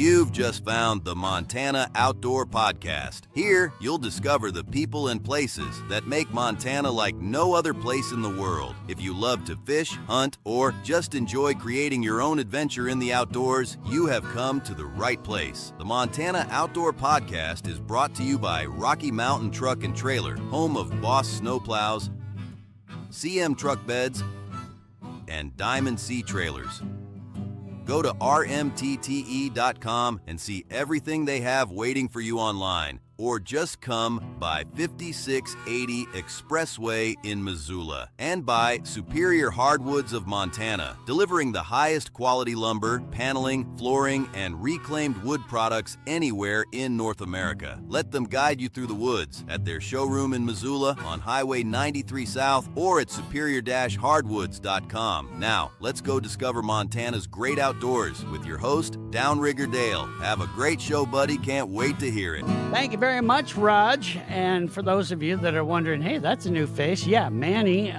You've just found the Montana Outdoor Podcast. Here, you'll discover the people and places that make Montana like no other place in the world. If you love to fish, hunt, or just enjoy creating your own adventure in the outdoors, you have come to the right place. The Montana Outdoor Podcast is brought to you by Rocky Mountain Truck and Trailer, home of Boss Snowplows, CM Truck Beds, and Diamond Sea Trailers. Go to rmtte.com and see everything they have waiting for you online, or just come by 5680 Expressway in Missoula, and by Superior Hardwoods of Montana, delivering the highest quality lumber, paneling, flooring, and reclaimed wood products anywhere in North America. Let them guide you through the woods at their showroom in Missoula on Highway 93 South or at superior-hardwoods.com. Now, let's go discover Montana's great outdoors with your host, Downrigger Dale. Have a great show, buddy. Can't wait to hear it. Thank you very much, Raj. And for those of you that are wondering, hey, that's a new face. Yeah, Manny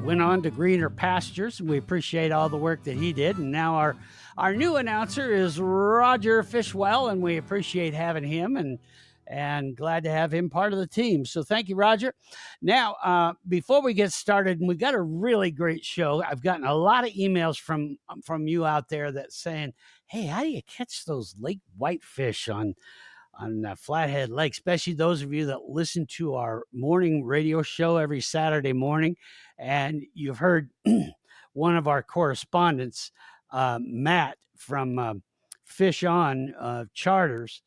went on to greener pastures. We appreciate all the work that he did. And now our new announcer is Roger Fishwell, and we appreciate having him and glad to have him part of the team. So thank you, Roger. Now, before we get started, and we got a really great show. I've gotten a lot of emails from you out there that's saying, hey, how do you catch those lake whitefish on Flathead Lake, especially those of you that listen to our morning radio show every Saturday morning. And you've heard one of our correspondents, Matt from Fish On Charters,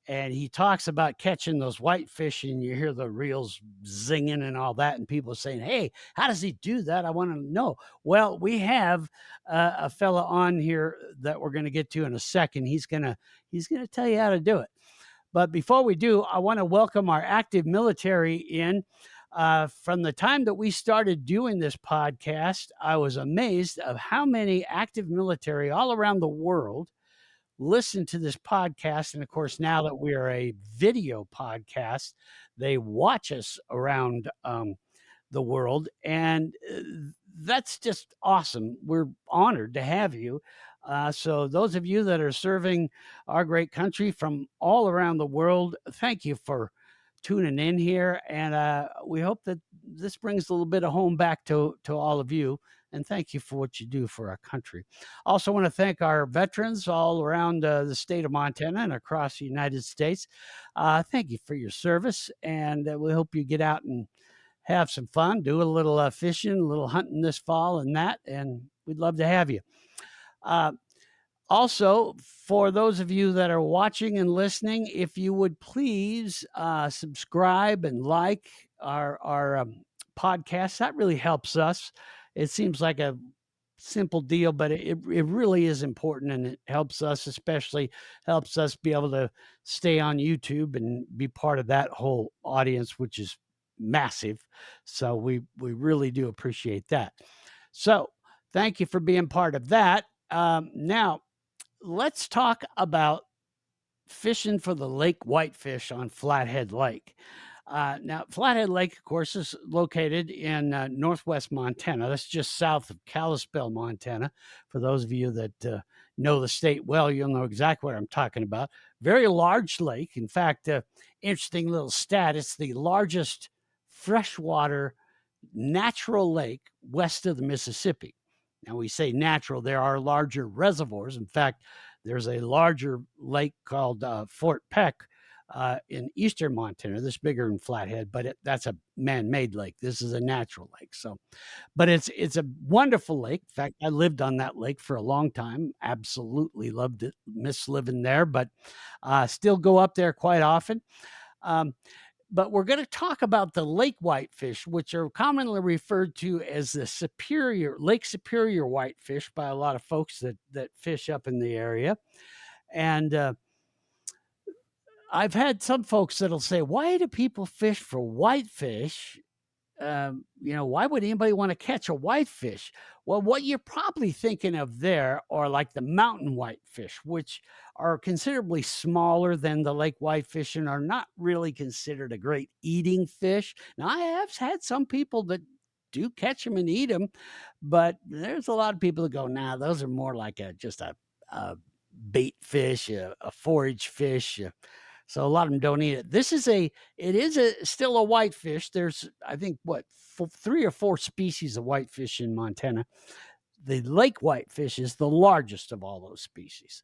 and he talks about catching those whitefish, and you hear the reels zinging and all that, and people saying, hey, how does he do that? I want to know. Well, we have a fella on here that we're going to get to in a second. He's going to tell you how to do it. But before we do, I want to welcome our active military in. From the time that we started doing this podcast, I was amazed of how many active military all around the world listen to this podcast. And of course, now that we are a video podcast, they watch us around the world. And that's just awesome. We're honored to have you. So those of you that are serving our great country from all around the world, thank you for tuning in here. And we hope that this brings a little bit of home back to all of you. And thank you for what you do for our country. Also want to thank our veterans all around the state of Montana and across the United States. Thank you for your service. And we hope you get out and have some fun, do a little fishing, a little hunting this fall and that. And we'd love to have you. Also, for those of you that are watching and listening, if you would please subscribe and like our podcast, that really helps us. It seems like a simple deal, but it really is important, and it helps us, especially helps us be able to stay on YouTube and be part of that whole audience, which is massive. So we really do appreciate that. So thank you for being part of that. Now, let's talk about fishing for the lake whitefish on Flathead Lake. Now, Flathead Lake, of course, is located in northwest Montana. That's just south of Kalispell, Montana. For those of you that know the state well, you'll know exactly what I'm talking about. Very large lake. In fact, interesting little stat, it's the largest freshwater natural lake west of the Mississippi. Now, we say natural, there are larger reservoirs. In fact, there's a larger lake called Fort Peck in eastern Montana. This is bigger than Flathead, but that's a man-made lake. This is a natural lake. So, but it's a wonderful lake. In fact, I lived on that lake for a long time. Absolutely loved it. Miss living there, but still go up there quite often. But we're going to talk about the lake whitefish, which are commonly referred to as the Lake Superior whitefish by a lot of folks that fish up in the area. And I've had some folks that'll say, why do people fish for whitefish? Why would anybody want to catch a whitefish? Well, what you're probably thinking of there are like the mountain whitefish, which are considerably smaller than the lake whitefish and are not really considered a great eating fish. Now, I have had some people that do catch them and eat them, but there's a lot of people that go, nah, those are more like just a bait fish, a forage fish. So a lot of them don't eat it. It is still a whitefish. There's, I think, what, 3 or 4 species of whitefish in Montana. The lake whitefish is the largest of all those species,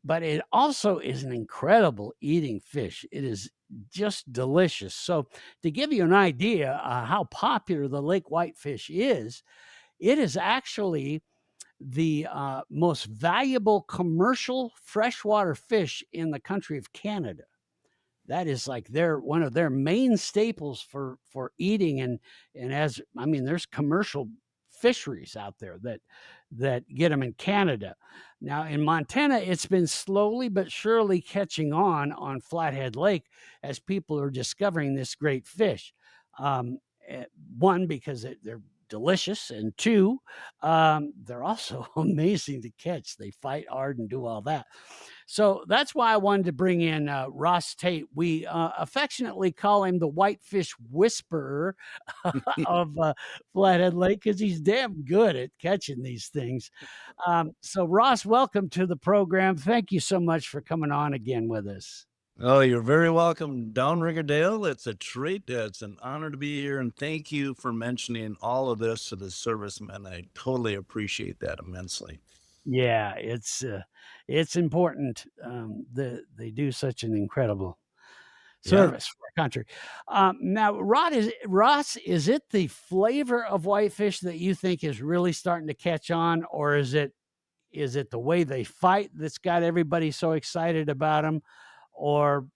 but it also is an incredible eating fish. It is just delicious. So, to give you an idea how popular the lake whitefish is, it is actually the most valuable commercial freshwater fish in the country of Canada. That is like their one of their main staples for eating. And as I mean, there's commercial fisheries out there that get them in Canada. Now in Montana, it's been slowly but surely catching on Flathead Lake as people are discovering this great fish. Um, One, because they're delicious, and two, they're also amazing to catch. They fight hard and do all that. So that's why I wanted to bring in Ross Tate. We affectionately call him the Whitefish Whisperer of Flathead Lake because he's damn good at catching these things. So, Ross, welcome to the program. Thank you so much for coming on again with us. Oh, you're very welcome, downrigger Dale. It's a treat. It's an honor to be here, and thank you for mentioning all of this to the servicemen. I totally appreciate that immensely. Yeah, it's important. They do such an incredible Yeah, service for our country. Now, Ross, is it the flavor of whitefish that you think is really starting to catch on, or is it the way they fight that's got everybody so excited about them, or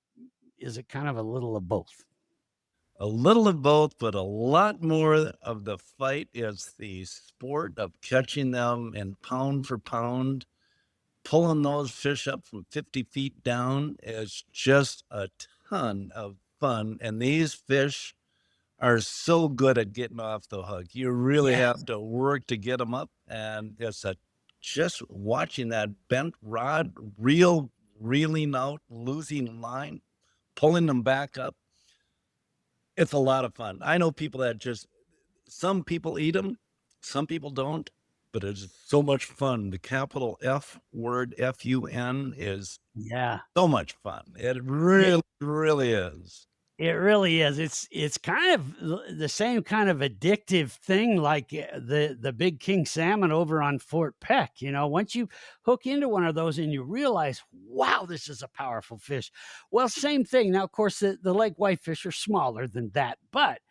is it kind of a little of both? a little of both, but a lot more of the fight is the sport of catching them and pound for pound. Pulling those fish up from 50 feet down is just a ton of fun. And these fish are so good at getting off the hook. You really Yeah, have to work to get them up, and just watching that bent rod reeling out, losing line, pulling them back up. It's a lot of fun. I know people that just some people eat them, some people don't, but it's so much fun. The capital F word, FUN, is yeah. so much fun. It It really is. It really is. It's kind of the same kind of addictive thing like the big king salmon over on Fort Peck. Once you hook into one of those and you realize, wow, this is a powerful fish. Well, same thing. Now, of course, the lake whitefish are smaller than that, but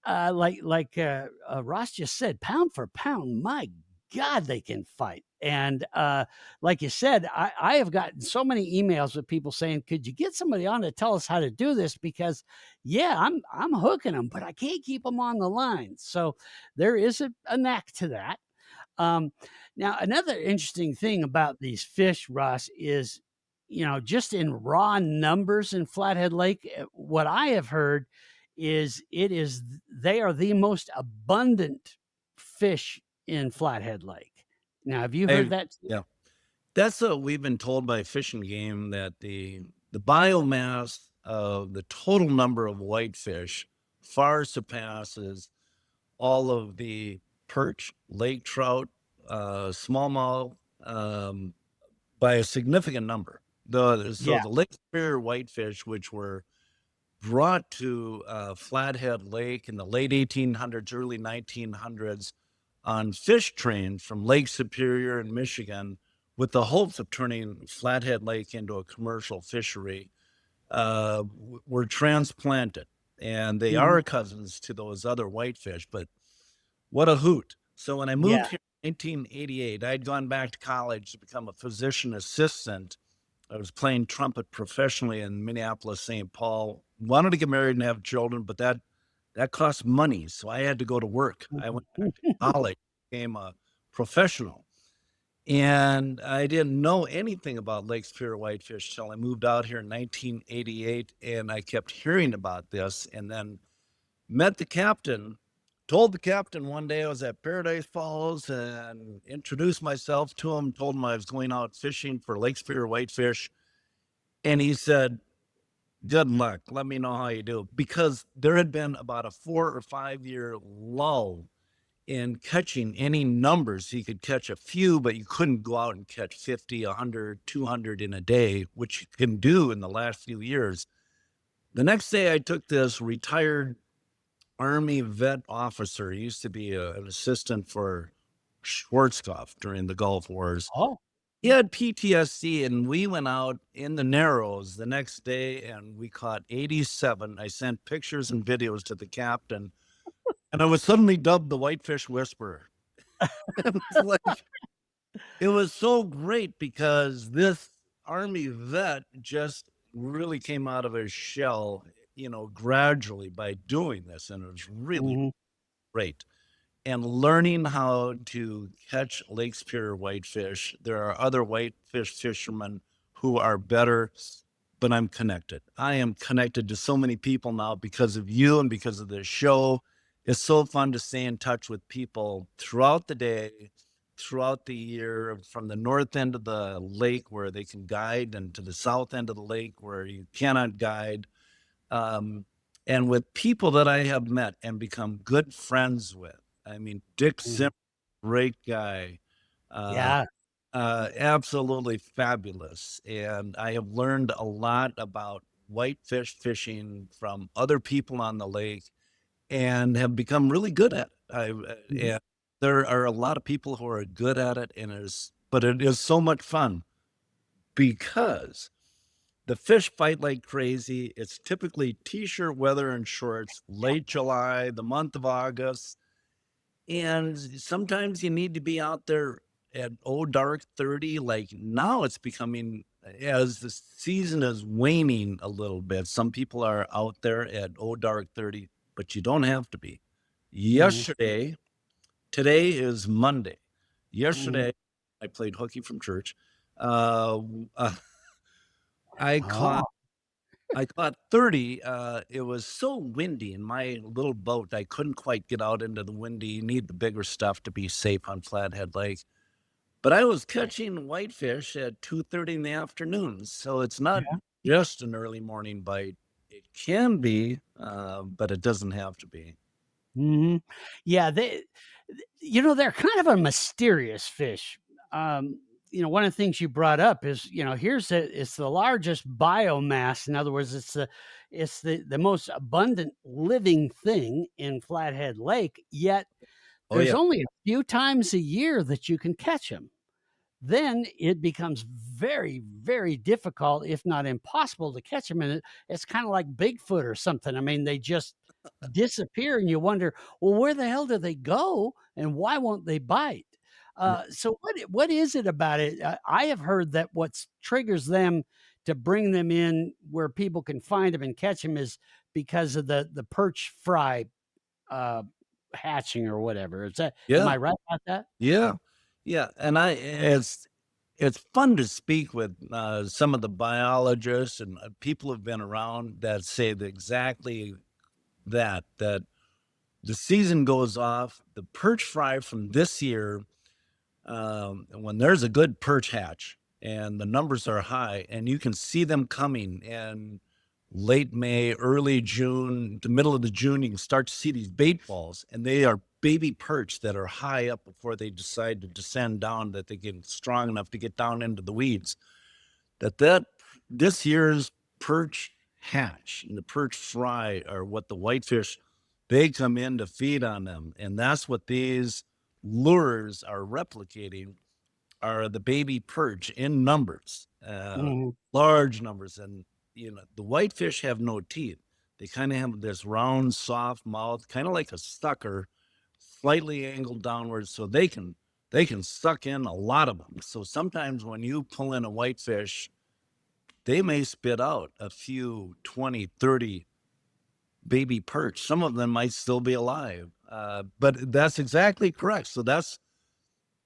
Ross just said, pound for pound, my God, they can fight. And like you said, I have gotten so many emails with people saying, "Could you get somebody on to tell us how to do this?" Because, yeah, I'm hooking them, but I can't keep them on the line. So there is a knack to that. Um, Now, another interesting thing about these fish, Ross, is, just in raw numbers in Flathead Lake, what I have heard is they are the most abundant fish in Flathead Lake. Now, have you heard I that? Yeah. That's what we've been told by Fish and Game, that the biomass of the total number of whitefish far surpasses all of the perch, lake trout, smallmouth, by a significant number. So Yeah. the Lake Superior whitefish, which were brought to Flathead Lake in the late 1800s, early 1900s on fish trains from Lake Superior in Michigan with the hopes of turning Flathead Lake into a commercial fishery, were transplanted. And they Mhm. are cousins to those other whitefish, but what a hoot. So when I Yeah. moved here in 1988, I'd gone back to college to become a physician assistant. I was playing trumpet professionally in Minneapolis, St. Paul. Wanted to get married and have children, but that cost money, so I had to go to work. I went back to college, became a professional, and I didn't know anything about Lake Superior whitefish till I moved out here in 1988, and I kept hearing about this, and then met the captain. Told the captain one day I was at Paradise Falls and introduced myself to him, told him I was going out fishing for Lake Superior whitefish. And he said, "Good luck. Let me know how you do." Because there had been about a 4 or 5 year lull in catching any numbers. You could catch a few, but you couldn't go out and catch 50, 100, 200 in a day, which you can do in the last few years. The next day, I took this retired Army vet officer. He used to be an assistant for Schwarzkopf during the Gulf Wars. Oh. He had PTSD, and we went out in the Narrows the next day, and we caught 87. I sent pictures and videos to the captain, and I was suddenly dubbed the Whitefish Whisperer. It was so great because this Army vet just really came out of his shell, gradually by doing this, and it was really Mhm. great. And learning how to catch Lake Superior whitefish. There are other whitefish fishermen who are better, but I'm connected. I am connected to so many people now because of you and because of this show. It's so fun to stay in touch with people throughout the day, throughout the year, from the north end of the lake where they can guide, and to the south end of the lake where you cannot guide. Um, and with people that I have met and become good friends with. I mean, Dick Mhm. Zimmer, great guy, uh, Yeah. absolutely fabulous. And I have learned a lot about whitefish fishing from other people on the lake and have become really good at it. Mhm. And there are a lot of people who are good at it, but it is so much fun because the fish fight like crazy. It's typically t-shirt weather and shorts, late July, the month of August. And sometimes you need to be out there at dark 30. Like now it's becoming, as the season is waning a little bit. Some people are out there at dark 30, but you don't have to be. Mhm. Yesterday, today is Monday. Mhm. Yesterday, I played hooky from church. Uh, uh, I Oh. caught I caught 30. It was so windy in my little boat. I couldn't quite get out into the windy. You need the bigger stuff to be safe on Flathead Lake. But I was catching whitefish at 2:30 in the afternoon. So it's not Yeah. just an early morning bite. It can be, but it doesn't have to be. Mhm. Yeah, they're kind of a mysterious fish. One of the things you brought up is, it's the largest biomass. In other words, it's the most abundant living thing in Flathead Lake, yet Oh, there's yeah. only a few times a year that you can catch them. Then it becomes very, very difficult, if not impossible, to catch them. And it's kind of like Bigfoot or something. I mean, they just disappear, and you wonder, well, where the hell do they go, and why won't they bite? So what is it about it? I have heard that what triggers them to bring them in where people can find them and catch them is because of the perch fry uh, hatching or whatever. Am Yeah. I right about that? Yeah. Yeah. And it's fun to speak with some of the biologists and people who've been around that say exactly that the season goes off, the perch fry from this year, when there's a good perch hatch and the numbers are high and you can see them coming in late May, early June, the middle of the June, you can start to see these bait balls, and they are baby perch that are high up before they decide to descend down, that they get strong enough to get down into the weeds. That this year's perch hatch and the perch fry are what the whitefish, they come in to feed on them. And that's what these lures are replicating, are the baby perch in numbers, Mhm. large numbers. And, the whitefish have no teeth. They kind of have this round, soft mouth, kind of like a sucker, slightly angled downwards. So they can suck in a lot of them. So sometimes when you pull in a whitefish, they may spit out a few 20, 30 baby perch. Some of them might still be alive. But that's exactly correct. So that's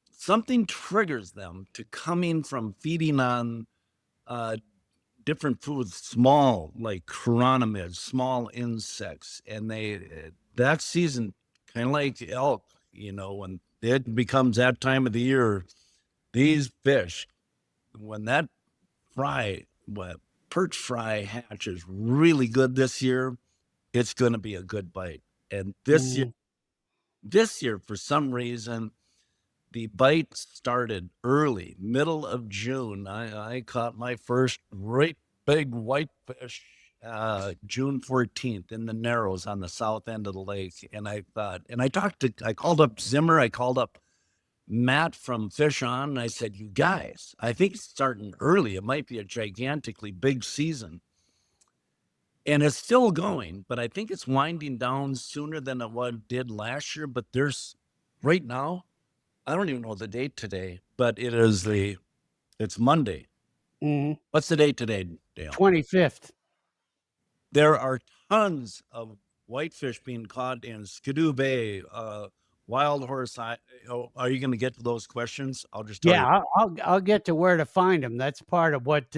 something triggers them to coming from feeding on uh, different foods, small like chironomids, small insects, and that season, kind of like elk, when it becomes that time of the year, these fish, when that what perch fry hatches really good this year, it's going to be a good bite. And this year, Mhm. This year, for some reason, the bite started early, middle of June. I caught my first great big whitefish June 14th in the Narrows on the south end of the lake. And I called up Zimmer, I called up Matt from Fish On, and I said, you guys, I think it's starting early. It might be a gigantically big season. And it's still going, but I think it's winding down sooner than it did last year. But there's right now, I don't even know the date today, but it's Monday. Mhm. What's the date today, Dale? 25th. There are tons of whitefish being caught in Skidoo Bay, Wild Horse. Are you going to get to those questions? I'll just tell you. Yeah, I'll get to where to find them. That's part of what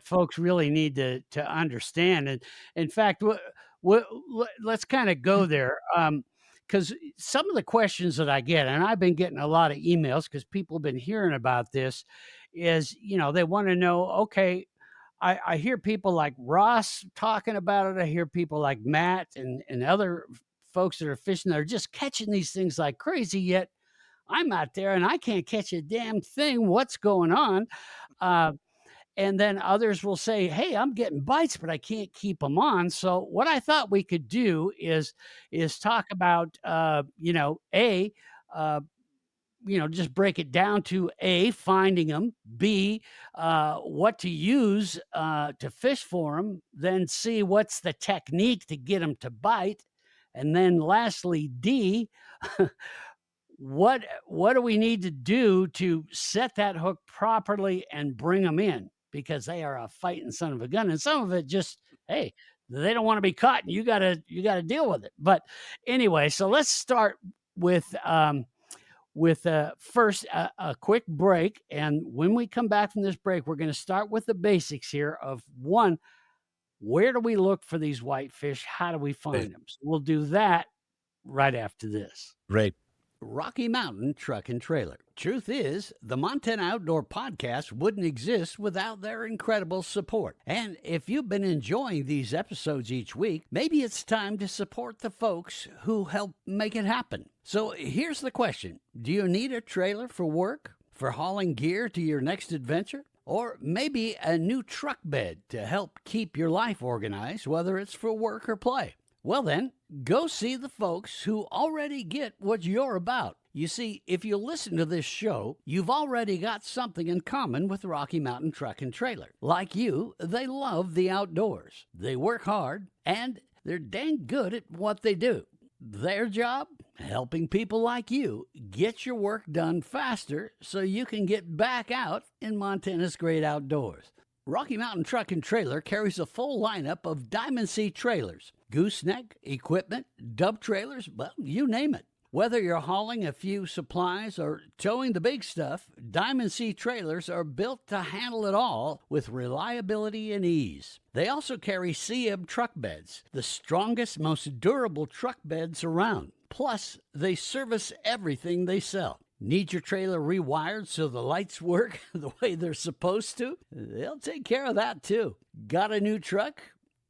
folks really need to understand. And in fact, let's kind of go there, because some of the questions that I get, and I've been getting a lot of emails because people have been hearing about this, is they want to know. Okay, I hear people like Ross talking about it. I hear people like Matt and other folks that are fishing that are just catching these things like crazy. Yet I'm out there and I can't catch a damn thing. What's going on? Uh, and then others will say, "Hey, I'm getting bites, but I can't keep them on." So what I thought we could do is talk about just break it down to A, finding them, B, what to use to fish for them, then C, what's the technique to get them to bite, and then lastly, D, what do we need to do to set that hook properly and bring them in, because they are a fighting son of a gun, and some of it just, hey, they don't want to be caught, and you gotta deal with it. But anyway, so let's start with first a quick break. And when we come back from this break, we're going to start with the basics here of one, where do we look for these whitefish? How do we find them? So we'll do that right after this. Right. Rocky Mountain Truck and Trailer. Truth is, the Montana Outdoor Podcast wouldn't exist without their incredible support. And if you've been enjoying these episodes each week, maybe it's time to support the folks who help make it happen. So here's the question. Do you need a trailer for work, for hauling gear to your next adventure? Or maybe a new truck bed to help keep your life organized, whether it's for work or play? Well then, go see the folks who already get what you're about. You see, if you listen to this show, you've already got something in common with Rocky Mountain Truck and Trailer. Like you, they love the outdoors. They work hard, and they're dang good at what they do. Their job? Helping people like you get your work done faster so you can get back out in Montana's great outdoors. Rocky Mountain Truck and Trailer carries a full lineup of Diamond Sea trailers, gooseneck, equipment, dub trailers, well, you name it. Whether you're hauling a few supplies or towing the big stuff, Diamond Sea trailers are built to handle it all with reliability and ease. They also carry CM truck beds, the strongest, most durable truck beds around. Plus, they service everything they sell. Need your trailer rewired so the lights work the way they're supposed to? They'll take care of that too. Got a new truck?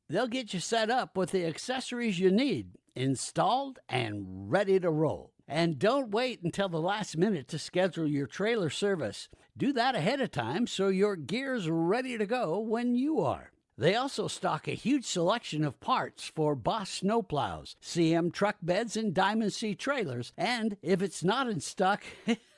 They'll get you set up with the accessories you need, installed and ready to roll. And don't wait until the last minute to schedule your trailer service. Do that ahead of time so your gear's ready to go when you are. They also stock a huge selection of parts for Boss snowplows, CM truck beds, and Diamond Sea trailers. And if it's not in stock,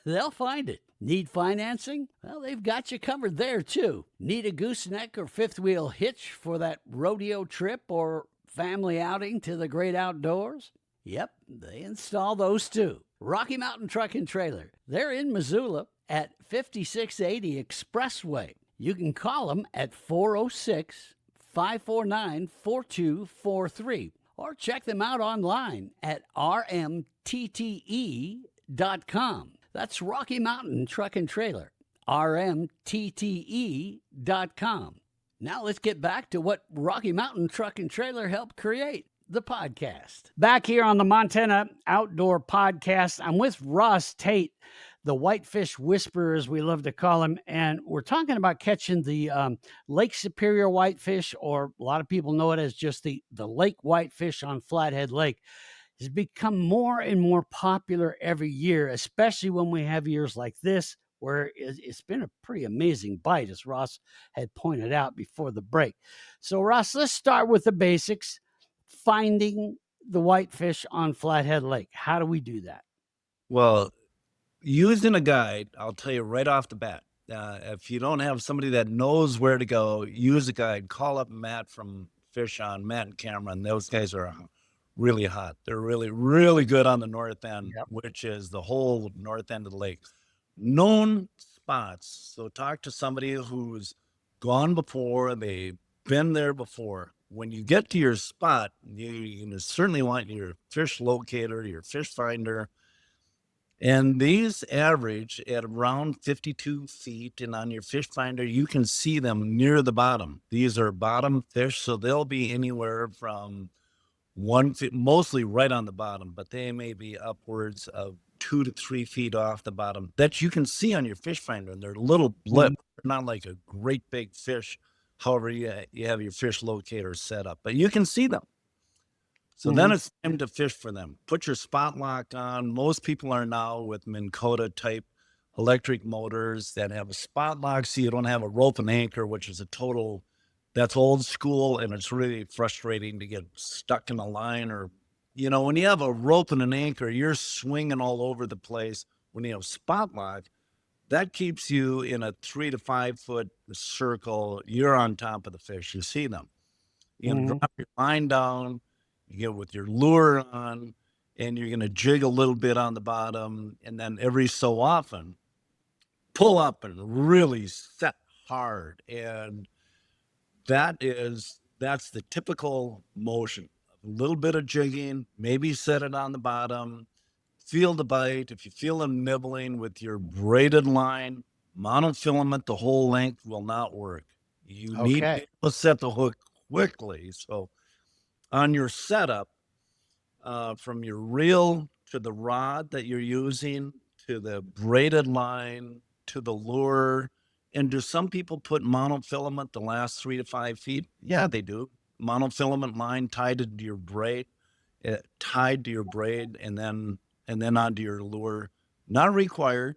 they'll find it. Need financing? Well, they've got you covered there, too. Need a gooseneck or fifth wheel hitch for that rodeo trip or family outing to the great outdoors? Yep, they install those, too. Rocky Mountain Truck and Trailer. They're in Missoula at 5680 Expressway. You can call them at 406-549-4243 or check them out online at rmtte.com. That's Rocky Mountain Truck and Trailer, rmtte.com. Now let's get back to what Rocky Mountain Truck and Trailer helped create, the podcast. Back here on the Montana Outdoor Podcast, I'm with Ross Tate, the Whitefish Whisperer, as we love to call him, and we're talking about catching the Lake Superior whitefish, or a lot of people know it as just the lake whitefish on Flathead Lake. has become more and more popular every year, especially when we have years like this, where it's been a pretty amazing bite, as Ross had pointed out before the break. So, Ross, let's start with the basics. Finding the whitefish on Flathead Lake. How do we do that? Well, using a guide, I'll tell you right off the bat. If you don't have somebody that knows where to go, use a guide. Call up Matt from Fish On, Matt and Cameron. Those guys are really hot. They're really, really good on the north end, Yep. which is the whole north end of the lake. Known spots. So talk to somebody who's gone before, they've been there before. When you get to your spot, you certainly want your fish locator, your fish finder. And these average at around 52 feet. And on your fish finder, you can see them near the bottom. These are bottom fish, so they'll be anywhere from 1 feet, mostly right on the bottom, but they may be upwards of 2 to 3 feet off the bottom that you can see on your fish finder. And they're little blip, they're not like a great big fish. However, you have your fish locator set up, but you can see them. So then it's time to fish for them. Put your spot lock on. Most people are now with Minn Kota type electric motors that have a spot lock, so you don't have a rope and anchor, which is that's old school, and it's really frustrating to get stuck in a line. Or, when you have a rope and an anchor, you're swinging all over the place. When you have spot lock, that keeps you in a 3 to 5 foot circle. You're on top of the fish. You see them. You're going to drop your line down. You get with your lure on, and you're going to jig a little bit on the bottom, and then every so often pull up and really set hard. And that's the typical motion. A little bit of jigging, maybe set it on the bottom, feel the bite. If you feel them nibbling with your braided line, monofilament the whole length will not work. You need to be able to set the hook quickly. So on your setup, from your reel to the rod that you're using, to the braided line, to the lure. And do some people put monofilament the last 3 to 5 feet? Yeah, they do. Monofilament line tied to your braid, and then onto your lure. Not required.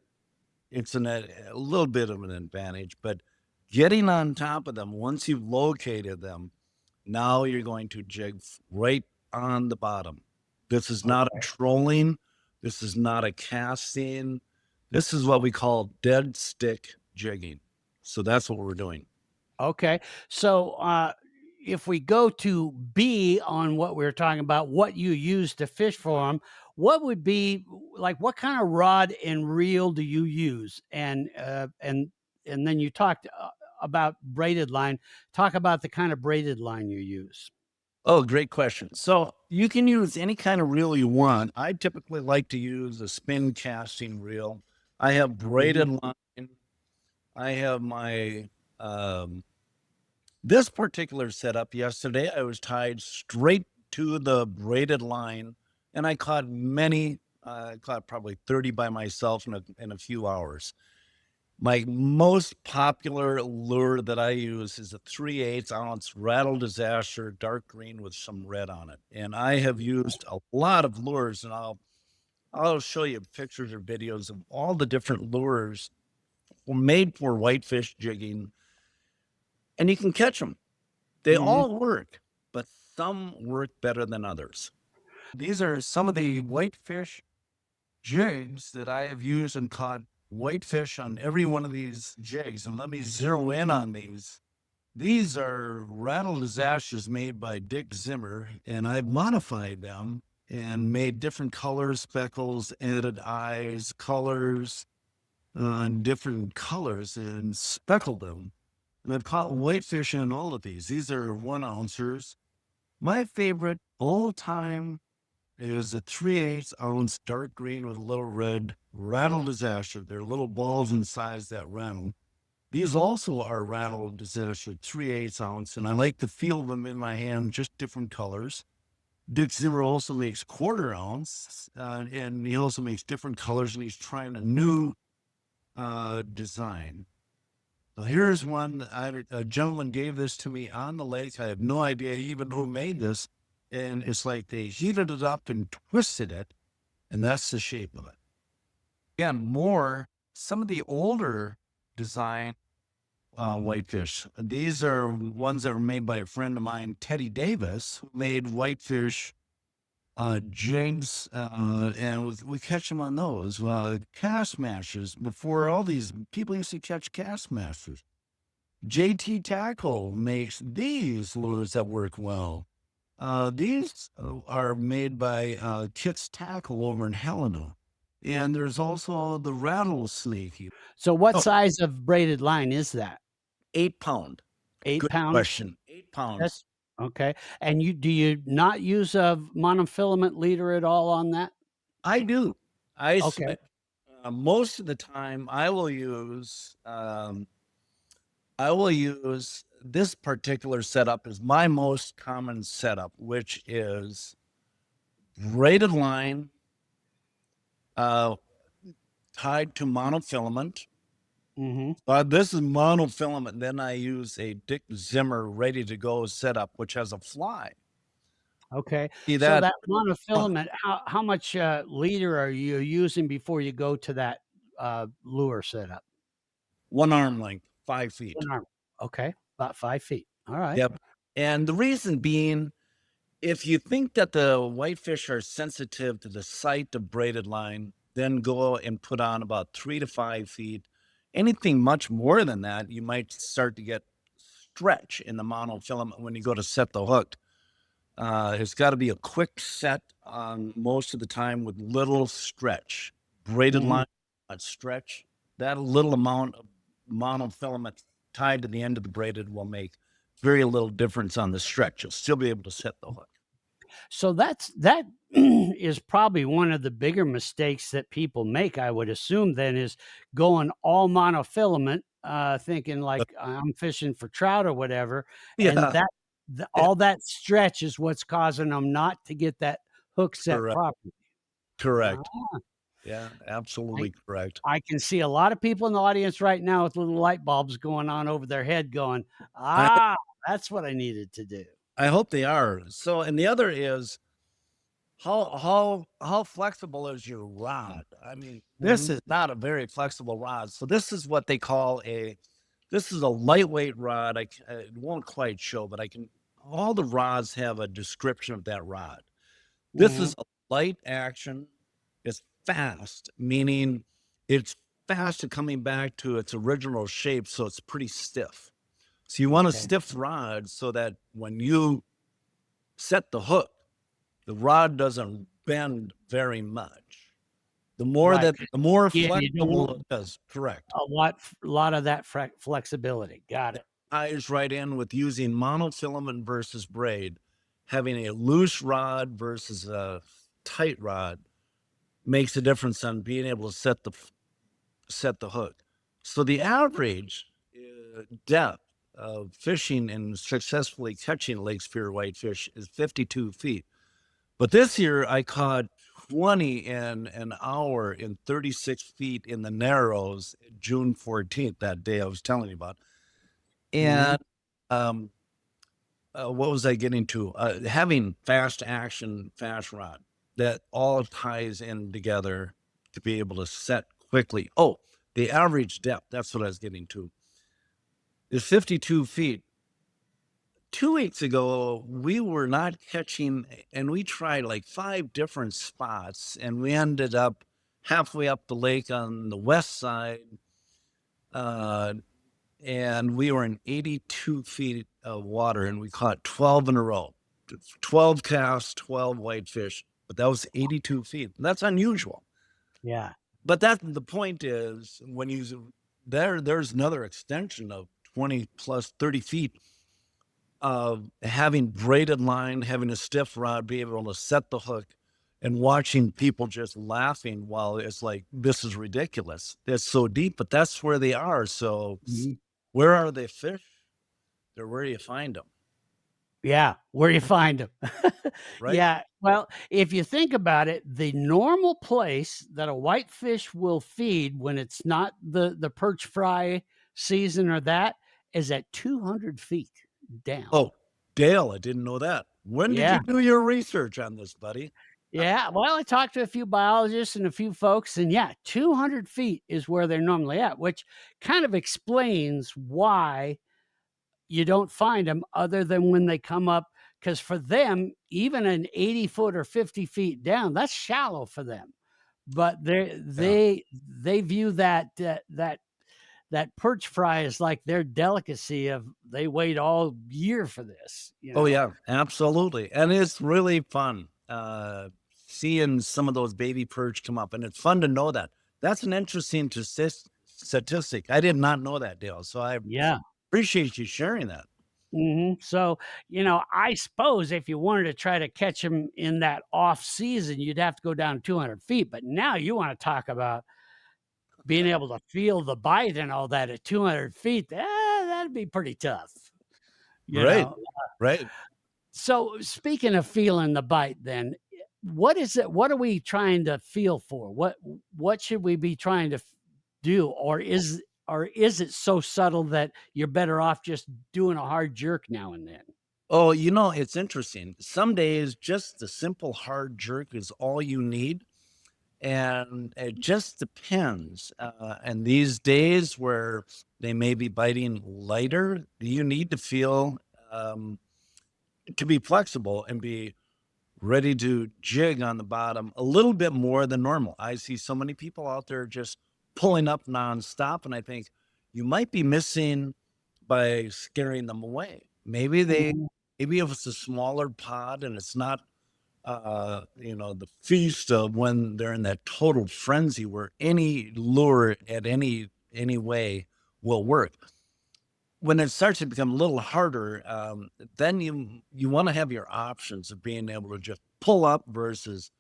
It's a little bit of an advantage, but getting on top of them once you've located them, now you're going to jig right on the bottom. This is not a trolling. This is not a casting. This is what we call dead stick jigging. So that's what we're doing. Okay. So if we go to B on what we were talking about, what you use to fish for them, what would be like? What kind of rod and reel do you use? And then you talked about braided line. Talk about the kind of braided line you use. Oh, great question. So you can use any kind of reel you want. I typically like to use a spin casting reel. I have braided line. I have my this particular setup yesterday, I was tied straight to the braided line, and I caught probably 30 by myself in a few hours. My most popular lure that I use is a 3/8 ounce rattle disaster, dark green with some red on it. And I have used a lot of lures, and I'll show you pictures or videos of all the different lures made for whitefish jigging, and you can catch them. They all work, but some work better than others. These are some of the whitefish jigs that I have used and caught whitefish on every one of these jigs. And let me zero in on these. These are rattle disasters made by Dick Zimmer, and I've modified them and made different colors, speckles, added eyes, colors, different colors, and speckled them. And I've caught whitefish in all of these. These are 1 ouncers. My favorite all time is a 3/8 ounce dark green with a little red rattle disaster. They're little balls in size that rattle. These also are rattle disaster 3/8 ounce, and I like to feel them in my hand, just different colors. Dick Zimmer also makes 1/4 ounce, and he also makes different colors, and he's trying a new design. So here's one. A gentleman gave this to me on the lake. I have no idea even who made this. and it's like they heated it up and twisted it, and that's the shape of it. Again, some of the older design whitefish. These are ones that were made by a friend of mine, Teddy Davis, who made whitefish jigs, and we catch them on those cast mashers. Before all these people used to catch cast mashers. JT Tackle makes these lures that work well. These are made by Kit's Tackle over in Helena. And there's also the rattlesnake. So what size of braided line is that? 8 pound. 8 Good pounds? question. 8 pounds. That's okay. And do you not use a monofilament leader at all on that? I do. I Okay. most of the time I will use this particular setup is my most common setup, which is braided line tied to monofilament. This is monofilament. Then I use a Dick Zimmer ready to go setup, which has a fly. Okay. See So that? that monofilament, how much leader are you using before you go to that lure setup? 1 arm length, 5 feet. 1 arm. Okay. About 5 feet. All right. Yep. And the reason being, if you think that the whitefish are sensitive to the sight of braided line, then go and put on about 3 to 5 feet. Anything much more than that, you might start to get stretch in the monofilament when you go to set the hook. It's got to be a quick set most of the time with little stretch. Braided line, stretch. That little amount of monofilament tied to the end of the braided will make very little difference on the stretch. You'll still be able to set the hook. So that is probably one of the bigger mistakes that people make, I would assume, then, is going all monofilament, thinking like I'm fishing for trout or whatever. And all that stretch is what's causing them not to get that hook set properly. Correct. Yeah, absolutely correct. I can see a lot of people in the audience right now with little light bulbs going on over their head going, that's what I needed to do. I hope they are. So, and the other is how flexible is your rod? I mean, this is not a very flexible rod. So this is what they call this is a lightweight rod. It won't quite show, but all the rods have a description of that rod. This is a light action. It's fast, meaning it's fast at coming back to its original shape. So it's pretty stiff. So you want a stiff rod so that when you set the hook, the rod doesn't bend very much. The more flexible it is, correct. A lot of that flexibility. Got it. Ties right in with using monofilament versus braid. Having a loose rod versus a tight rod makes a difference on being able to set the hook. So the average depth of fishing and successfully catching lake spear whitefish is 52 feet. But this year I caught 20 in an hour in 36 feet in the Narrows, June 14th, that day I was telling you about. And what was I getting to? Having fast action, fast rod, that all ties in together to be able to set quickly. Oh, the average depth, that's what I was getting to, is 52 feet. 2 weeks ago, we were not catching, and we tried like 5 different spots, and we ended up halfway up the lake on the west side, and we were in 82 feet of water, and we caught 12 in a row, 12 casts, 12 whitefish, but that was 82 feet. That's unusual. Yeah. But the point is, when there's another extension of 20 plus 30 feet of having braided line, having a stiff rod, be able to set the hook, and watching people just laughing while it's like, this is ridiculous. It's so deep, but that's where they are. So where are they fish? They're where you find them. Yeah, where you find them. Right? Yeah. Well, if you think about it, the normal place that a whitefish will feed when it's not the perch fry season or that is at 200 feet down. Oh, Dale, I didn't know that. When did Yeah. you do your research on this, buddy? Yeah. Well, I talked to a few biologists and a few folks, and yeah, 200 feet is where they're normally at, which kind of explains why you don't find them other than when they come up. Because for them, even an 80 foot or 50 feet down, that's shallow for them. But Yeah. they view that perch fry is like their delicacy of they wait all year for this, you Oh, know? yeah, absolutely, and it's really fun, seeing some of those baby perch come up, and it's fun to know that. That's an interesting statistic. I did not know that, Dale, so I Yeah. appreciate you sharing that. So, I suppose if you wanted to try to catch them in that off season, you'd have to go down 200 feet. But now you want to talk about being able to feel the bite and all that at 200 feet. That'd be pretty tough, you Right, know? right. So speaking of feeling the bite then, what is it what are we trying to feel for? What should we be trying to do? Or is it so subtle that you're better off just doing a hard jerk now and then? Oh, it's interesting. Some days, just the simple hard jerk is all you need, and it just depends, and these days where they may be biting lighter, you need to feel, um to be flexible and be ready to jig on the bottom a little bit more than normal. I see so many people out there just pulling up nonstop, and I think you might be missing by scaring them away. Mhm. Maybe if it's a smaller pod and it's not, the feast of when they're in that total frenzy where any lure at any way will work. When it starts to become a little harder, then you want to have your options of being able to just pull up versus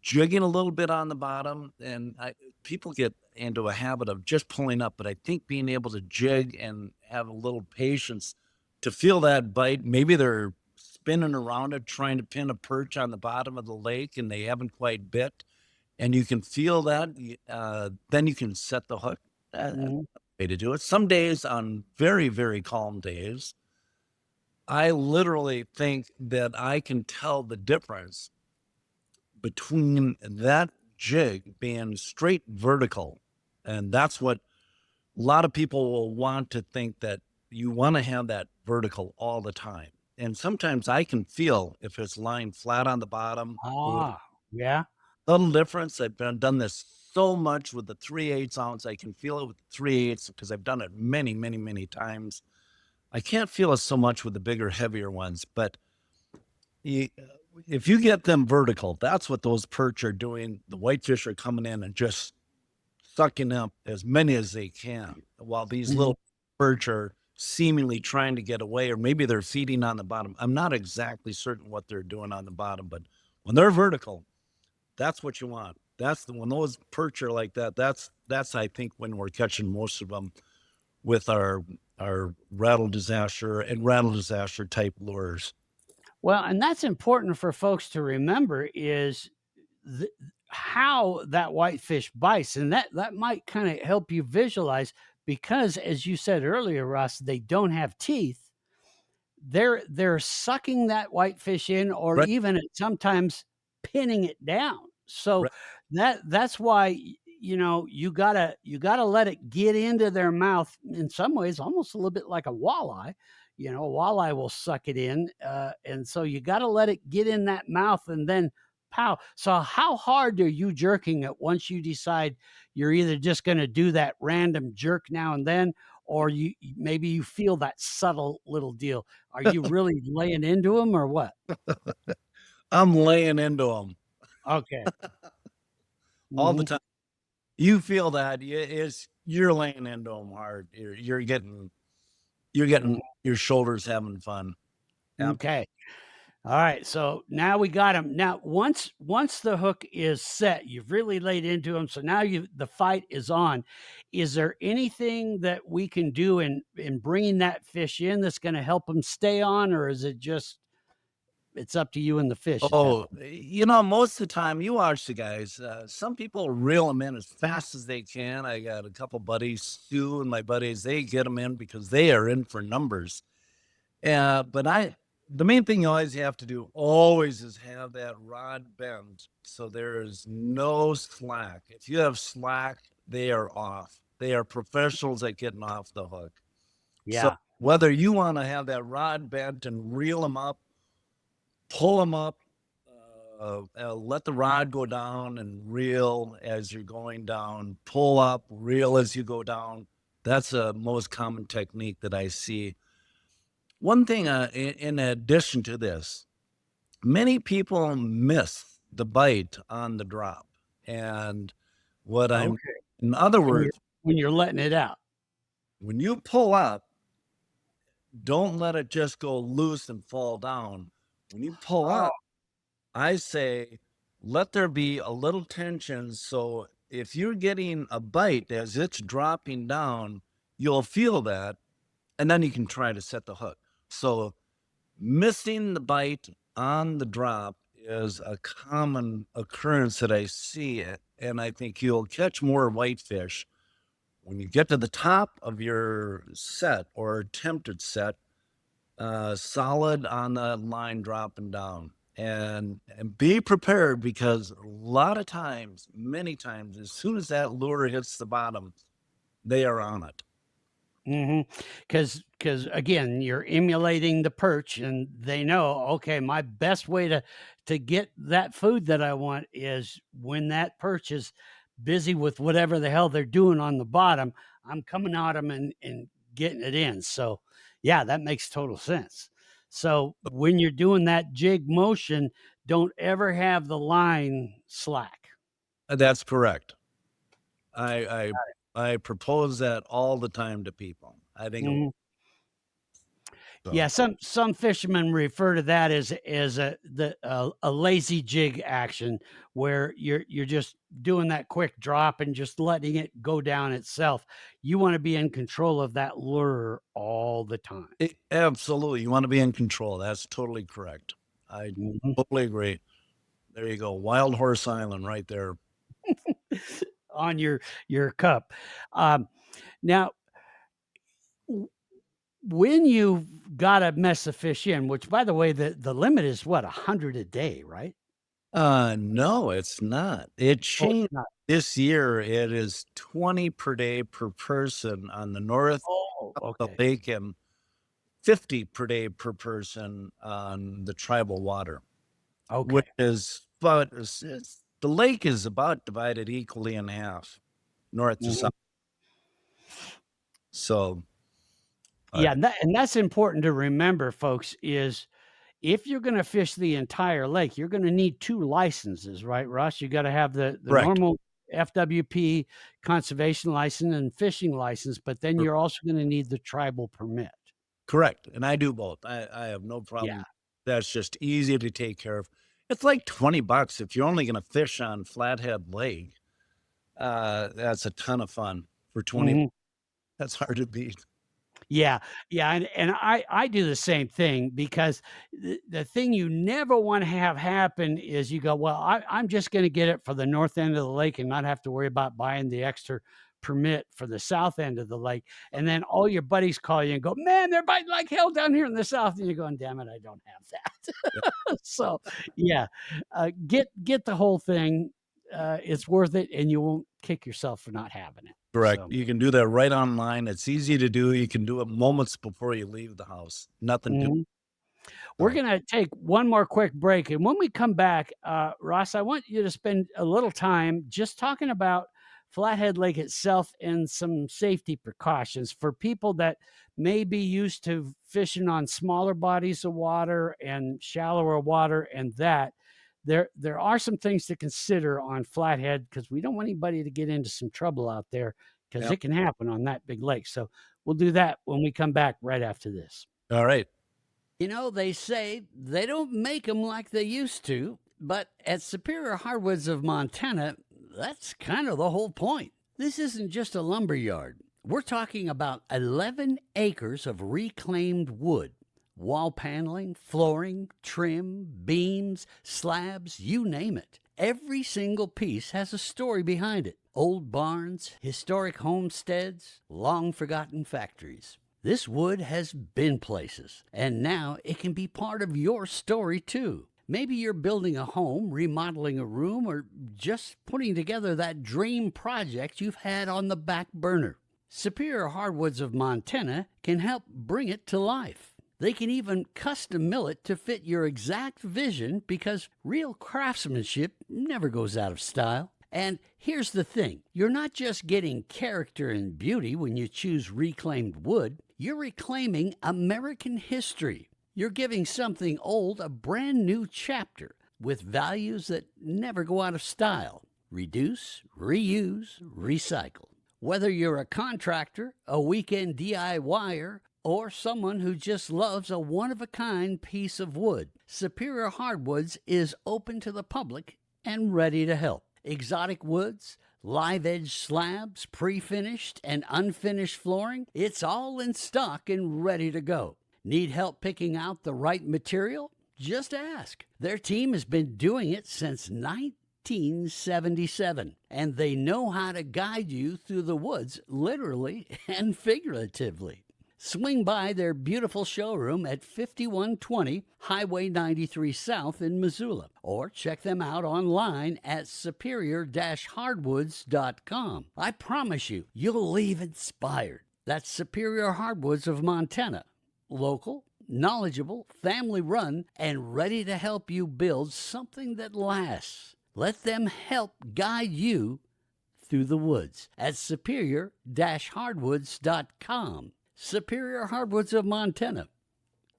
jigging a little bit on the bottom. And people get into a habit of just pulling up, but I think being able to jig and have a little patience to feel that bite. Maybe they're spinning around it, trying to pin a perch on the bottom of the lake, and they haven't quite bit, and you can feel that. Then you can set the hook. Mhm. Way to do it. Some days, on very, very calm days, I literally think that I can tell the difference between that jig being straight vertical. And that's what a lot of people will want to think, that you want to have that vertical all the time. And sometimes I can feel if it's lying flat on the bottom, Ah, yeah. little difference. Done this so much with the 3/8 ounce. I can feel it with the 3/8 because I've done it many, many, many times. I can't feel it so much with the bigger, heavier ones, but you, if you get them vertical, that's what those perch are doing. The whitefish are coming in and just sucking up as many as they can, while these Mhm. little perch are seemingly trying to get away, or maybe they're feeding on the bottom. I'm not exactly certain what they're doing on the bottom, but when they're vertical, that's what you want. That's when those perch are like that. That's I think when we're catching most of them with our rattle disaster type lures. Well, and that's important for folks to remember is th how that whitefish bites, and that might kinda help you visualize because, as you said earlier, Russ, they don't have teeth. They're sucking that whitefish in or Right, even at sometimes pinning it down. So right, that's why, you gotta let it get into their mouth in some ways, almost a little bit like a walleye. A walleye will suck it in, and so you gotta let it get in that mouth and then pow. So how hard are you jerking it once you decide you're either just gonna do that random jerk now and then, or maybe you feel that subtle little deal? Are you really laying into them or what? I'm laying into them Okay. all the Mhm. time. You feel that you're laying into them hard. You're getting your shoulders having fun. Ab- Okay. All right. So now we got him. Now, once the hook is set, you've really laid into him. So now the fight is on. Is there anything that we can do in bringing that fish in that's going to help him stay on, or is it just it's up to you and the fish at that Oh, point? most of the time you watch the guys. Some people reel them in as fast as they can. I got a couple buddies, Stu and my buddies. They get them in because they are in for numbers. But The main thing you always have to do always is have that rod bent so there is no slack. If you have slack, they are off. They are professionals at getting off the hook. So Yeah. whether you want to have that rod bent and reel them up, pull them up, let the rod go down and reel as you're going down, pull up, reel as you go down. That's the most common technique that I see. One thing, in addition to this, many people miss the bite on the drop. And what I'm, Okay. in other When you're words, when you're letting it out. when you pull up, don't let it just go loose and fall down. When you pull Oh. up, I say, let there be a little tension. So if you're getting a bite as it's dropping down, you'll feel that. And then you can try to set the hook. So missing the bite on the drop is a common occurrence that I see it. And I think you'll catch more whitefish when you get to the top of your set or attempted set, solid on the line dropping down. And be prepared, because a lot of times, many times, as soon as that lure hits the bottom, they are on it. Because again, you're emulating the perch, and they know, okay, my best way to get that food that I want is when that perch is busy with whatever the hell they're doing on the bottom. I'm coming at them and getting it in. So, yeah, that makes total sense. So when you're doing that jig motion, don't ever have the line slack. That's correct. I I propose that all the time to people. I think Mhm. so. Yeah, some fishermen refer to that as a lazy jig action, where you're just doing that quick drop and just letting it go down itself. You want to be in control of that lure all the time. Absolutely, you want to be in control. That's totally correct. I Mhm. totally agree. There you go, Wild Horse Island right there. On your cup. Um, now, w- when you've got a mess of fish in, which by the way, the limit is what, 100 a day, right? No, it's not. It Oh, it's changed not. this year. It is 20 per day per person on the north Oh, of the okay. lake, and 50 per day per person on the tribal water, which Okay. is about the lake is about divided equally in half, north to Mhm. south. So, Yeah, but and that's important to remember, folks, is if you're gonna fish the entire lake, you're gonna need 2 licenses, right, Russ? You gotta have the correct, normal FWP conservation license and fishing license, but then cor- you're also gonna need the tribal permit. correct. And I do both. I have no Yeah. problem. That's just easy to take care of. It's like $20 if you're only going to fish on Flathead Lake. That's a ton of fun for 20. Mhm. That's hard to beat. Yeah, yeah, and I do the same thing, because the thing you never wanna have happen is you go, "Well, I'm just gonna get it for the north end of the lake and not have to worry about buying the extra permit for the south end of the lake," and then all your buddies call you and go, "Man, they're biting like hell down here in the south," and you're going, "Damn it, I don't have that." Yeah, So, yeah, get the whole thing, it's worth it, and you won't kick yourself for not having it, correct. so You can do that right online. It's easy to do. You can do it moments before you leave the house. Nothing to mhm. We're so. gonna take one more quick break, and when we come back, Ross, I want you to spend a little time just talking about Flathead Lake itself and some safety precautions for people that may be used to fishing on smaller bodies of water and shallower water, and that there are some things to consider on Flathead, because we don't want anybody to get into some trouble out there, because Yep. it can happen on that big lake. So we'll do that when we come back right after this. All right. You know, they say they don't make them like they used to, but at Superior Hardwoods of Montana, that's kind of the whole point. This isn't just a lumber yard. We're talking about 11 acres of reclaimed wood. Wall paneling, flooring, trim, beams, slabs, you name it. Every single piece has a story behind it. Old barns, historic homesteads, long forgotten factories. This wood has been places, and now it can be part of your story too. Maybe you're building a home, remodeling a room, or just putting together that dream project you've had on the back burner. Superior Hardwoods of Montana can help bring it to life. They can even custom mill it to fit your exact vision because real craftsmanship never goes out of style. And here's the thing, you're not just getting character and beauty when you choose reclaimed wood, you're reclaiming American history. You're giving something old a brand new chapter with values that never go out of style. Reduce, reuse, recycle. Whether you're a contractor, a weekend DIYer, or someone who just loves a one-of-a-kind piece of wood, Superior Hardwoods is open to the public and ready to help. Exotic woods, live edge slabs, pre-finished and unfinished flooring, it's all in stock and ready to go. Need help picking out the right material? Just ask. Their team has been doing it since 1977, and they know how to guide you through the woods, literally and figuratively. Swing by their beautiful showroom at 5120 Highway 93 South in Missoula, or check them out online at superior-hardwoods.com. I promise you, you'll leave inspired. That's Superior Hardwoods of Montana. Local, knowledgeable, family-run, and ready to help you build something that lasts. Let them help guide you through the woods at superior-hardwoods.com. Superior Hardwoods of Montana.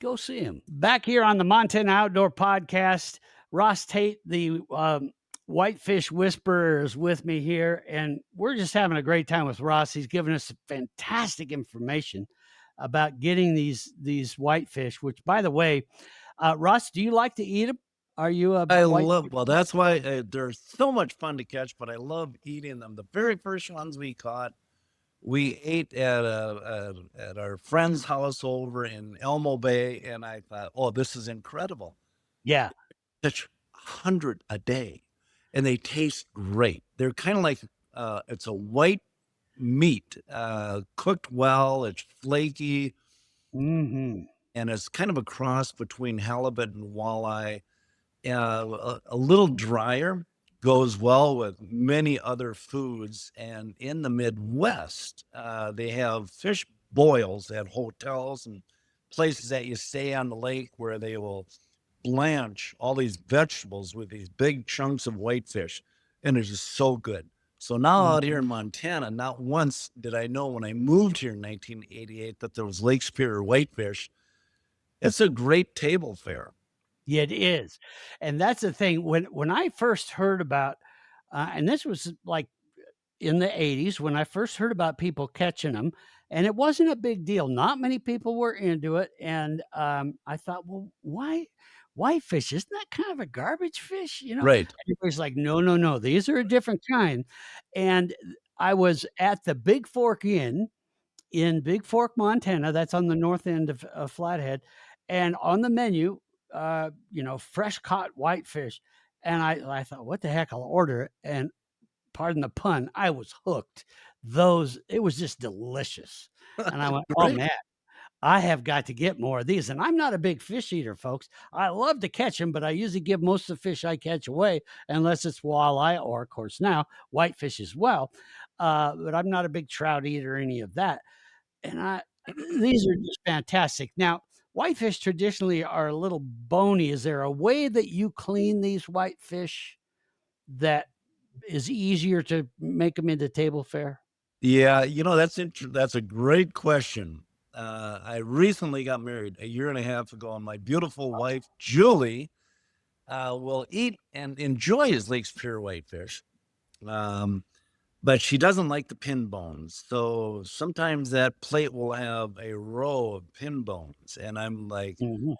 Go see him. Back here on the Montana Outdoor Podcast, Ross Tate, the Whitefish Whisperer, is with me here, and we're just having a great time with Ross. He's given us fantastic information about getting these whitefish, which, by the way, Ross, do you like to eat them? Are you a Well, that's why they're so much fun to catch, but I love eating them. The very first ones we caught, we ate at our friend's house over in Elmo Bay, and I thought, oh, this is incredible. Yeah. Catch 100 a day, and they taste great. They're kind of like it's a white meat, cooked well. It's flaky, Mm-hmm. and it's kind of a cross between halibut and walleye. A little drier, goes well with many other foods. And in the Midwest, they have fish boils at hotels and places that you stay on the lake where they will blanch all these vegetables with these big chunks of whitefish. And it's just so good. So now out here in Montana, not once did I know when I moved here in 1988 that there was Lake Superior whitefish. It's a great table fare. Yeah, it is. And that's the thing. When I first heard about, and this was like in the 80s, when I first heard about people catching them, and it wasn't a big deal. Not many people were into it. And I thought, well, why whitefish? Isn't that kind of a garbage fish? You know, Right. everybody's like, no, these are a different kind. And I was at the Big Fork Inn in Big Fork, Montana. That's on the north end of Flathead. And on the menu, fresh caught whitefish. And I thought, what the heck? I'll order it. And pardon the pun, I was hooked. It was just delicious. And I went, oh Right. man, I have got to get more of these. And I'm not a big fish eater, folks. I love to catch them, but I usually give most of the fish I catch away, unless it's walleye or, of course, now whitefish as well. But I'm not a big trout eater or any of that. And these are just fantastic. Now, whitefish traditionally are a little bony. Is there a way that you clean these whitefish that is easier to make them into table fare? Yeah, that's a great question. I recently got married a year and a half ago, and my beautiful wife, Julie, will eat and enjoys Lake Superior whitefish. But she doesn't like the pin bones. So sometimes that plate will have a row of pin bones. And I'm like, Mhm.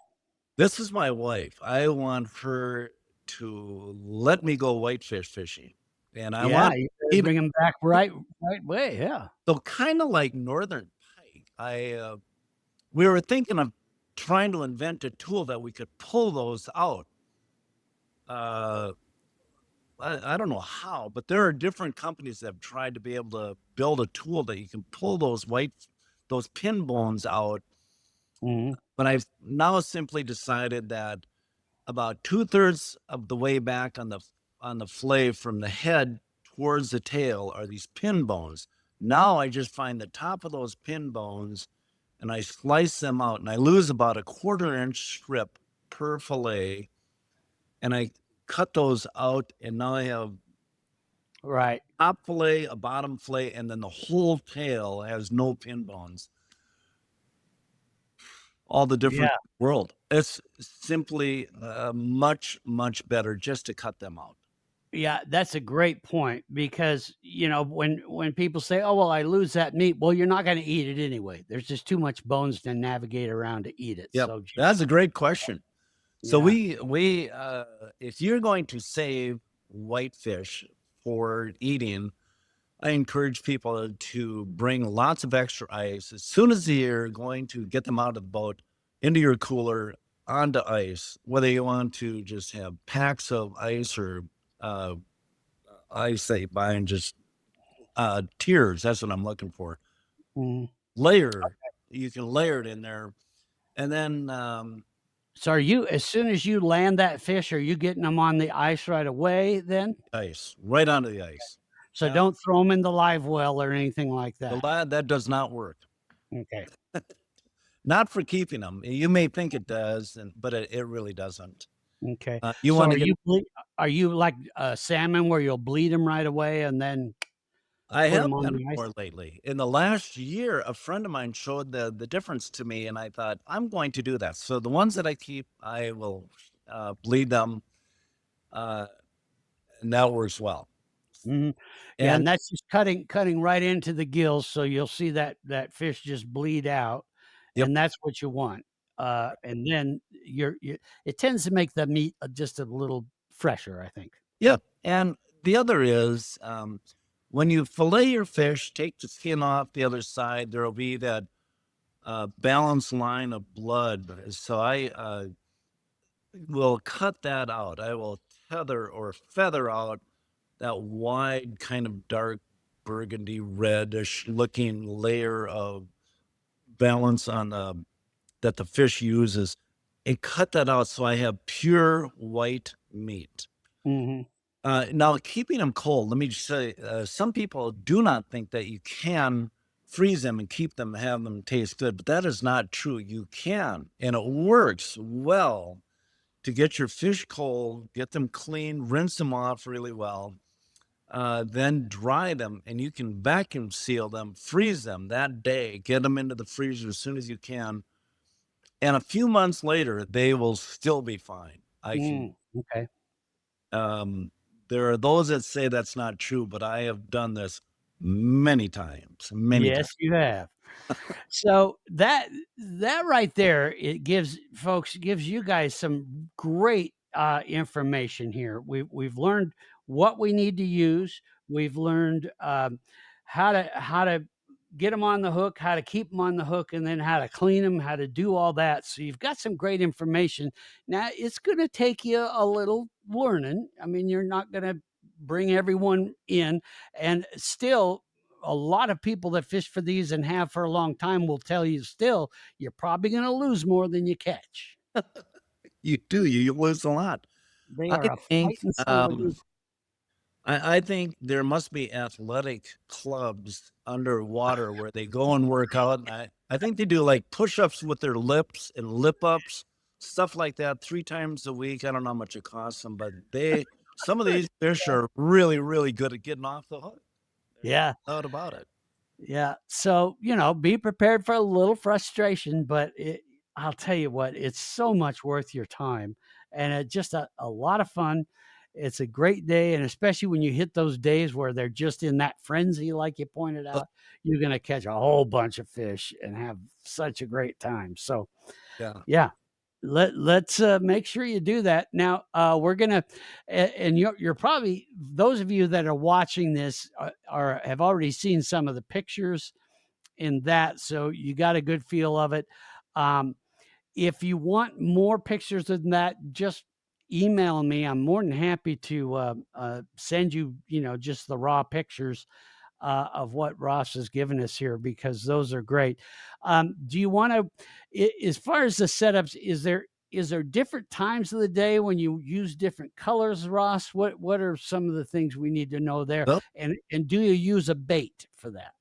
this is my wife. I want her to let me go whitefish fishing. And I Yeah, want you better even bring them back right way, yeah. so kind of like northern pike. We were thinking of trying to invent a tool that we could pull those out. I don't know how, but there are different companies that have tried to be able to build a tool that you can pull those those pin bones out. Mhm. But I've now simply decided that about 2/3 of the way back on the fillet from the head towards the tail are these pin bones. Now I just find the top of those pin bones and I slice them out and I lose about a 1/4 inch strip per fillet. And I cut those out and now I have Right. top fillet, a bottom fillet, and then the whole tail has no pin bones. All the different Yeah. world. It's simply much, much better just to cut them out. Yeah, that's a great point because, when people say, "Oh, well, I lose that meat," well, you're not gonna eat it anyway. There's just too much bones to navigate around to eat it. Yep, So that's just a great question. So yeah. we if you're going to save whitefish for eating, I encourage people to bring lots of extra ice as soon as you're going to get them out of the boat into your cooler onto ice. Whether you want to just have packs of ice or uh, ice that you buy and just tiers. That's what I'm looking for. Mhm. Layer. You can layer it in there, and then So are you as soon as you land that fish, are you getting them on the ice right away then? ice right onto the ice. So don't throw them in the live well or anything like The that. lad that does not work. Okay. Not for keeping them. You may think it does, but it really doesn't. Okay. You So want to get. are you like, salmon where you'll bleed them right away and then I put have them on done the ice? more lately. In the last year, a friend of mine showed the difference to me, and I thought I'm going to do that. So the ones that I keep, I will bleed them, uh, and that works well. Mhm. Yeah, And and that's just cutting right into the gills, so you'll see that fish just bleed out, yep, and that's what you want. And then you it tends to make the meat, just a little fresher, I think. yep. And the other is when you fillet your fish, take the skin off the other side. There will be that balanced line of blood. So I will cut that out. I will tether or feather out that wide kind of dark burgundy reddish looking layer of balance on that the fish uses and cut that out so I have pure white meat. Mhm. Now, keeping them cold, let me just say, some people do not think that you can freeze them and keep them, have them taste good, but that is not true. You can, and it works well to get your fish cold, get them clean, rinse them off really well, then dry them, and you can vacuum seal them, freeze them that day, get them into the freezer as soon as you can, and a few months later, they will still be fine. I can. Okay. Um, there are those that say that's not true, but I have done this many times, many times. Yes, you have. So that right there, it gives you guys some great information here. We've learned what we need to use. We've learned how to get them on the hook, how to keep them on the hook, and then how to clean them, how to do all that. So you've got some great information. Now it's going to take you a little learning. I mean, you're not going to bring everyone in, and still a lot of people that fish for these and have for a long time will tell you still you're probably going to lose more than you catch. You do, you lose a lot. They I are a think, fighting son of a gun. I think there must be athletic clubs underwater where they go and work out. And I think they do like push-ups with their lips and lip ups, stuff like that 3 times a week. I don't know how much it costs them, but some of these fish are really, really good at getting off the hook. There's Yeah. no doubt about it. Yeah. So, be prepared for a little frustration, but I'll tell you what, it's so much worth your time and it's just a lot of fun. It's a great day. And especially when you hit those days where they're just in that frenzy, like you pointed Uh, out, you're going to catch a whole bunch of fish and have such a great time. So, yeah. yeah, let's make sure you do that. Now, we're gonna, and you're probably those of you that are watching this are have already seen some of the pictures in that, so you got a good feel of it. Um, if you want more pictures than that, just email me. I'm more than happy to send you, just the raw pictures. of what Ross has given us here, because those are great. Do you want to, as far as the setups, is there different times of the day when you use different colors, Ross? What are some of the things we need to know there? Well, And do you use a bait for that?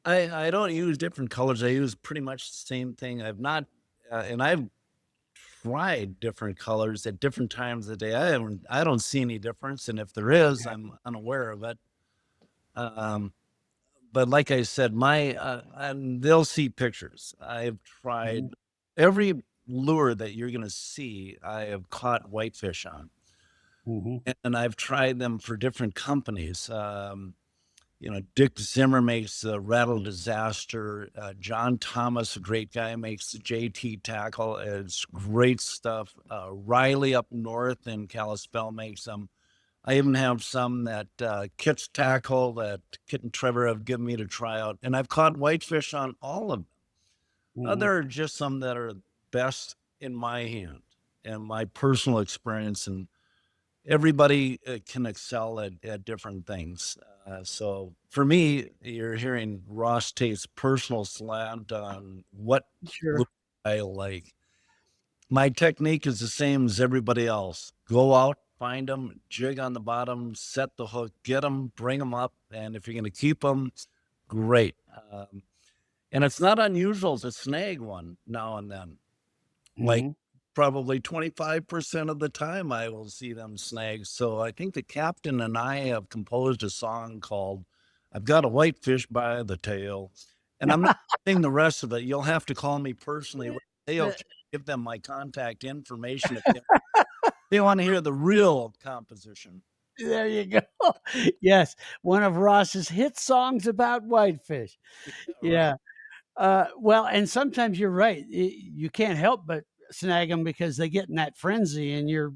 I don't use different colors. I use pretty much the same thing. I've not, and I've tried different colors at different times of the day. I don't see any difference, and if there is, I'm unaware of it. Um, but like I said, and they'll see pictures. I've tried Mhm, every lure that you're going to see. I have caught whitefish on, mhm, and I've tried them for different companies. Dick Zimmer makes the Rattle Disaster. John Thomas, a great guy, makes the JT tackle. It's great stuff. Riley up north in Kalispell makes them. I even have some that Kit's tackle that Kit and Trevor have given me to try out, and I've caught whitefish on all of them. mhm. There are just some that are best in my hand and my personal experience, and everybody can excel at different things. So for me, you're hearing Ross Tate's personal slant on what Sure. look I like. My technique is the same as everybody else. Go out, find them, jig on the bottom, set the hook, get them, bring them up. And if you're going to keep them, great. And it's not unusual to snag one now and then. Like Mhm. probably 25% of the time I will see them snag. So I think the captain and I have composed a song called I've Got a Whitefish by the Tail. And I'm not saying the rest of it. You'll have to call me personally with the tail, give them my contact information if they want to hear the real composition. There you go. Yes, one of Ross's hit songs about whitefish. Right. Yeah. Well, and sometimes you're right. You can't help but snag them because they get in that frenzy and you're,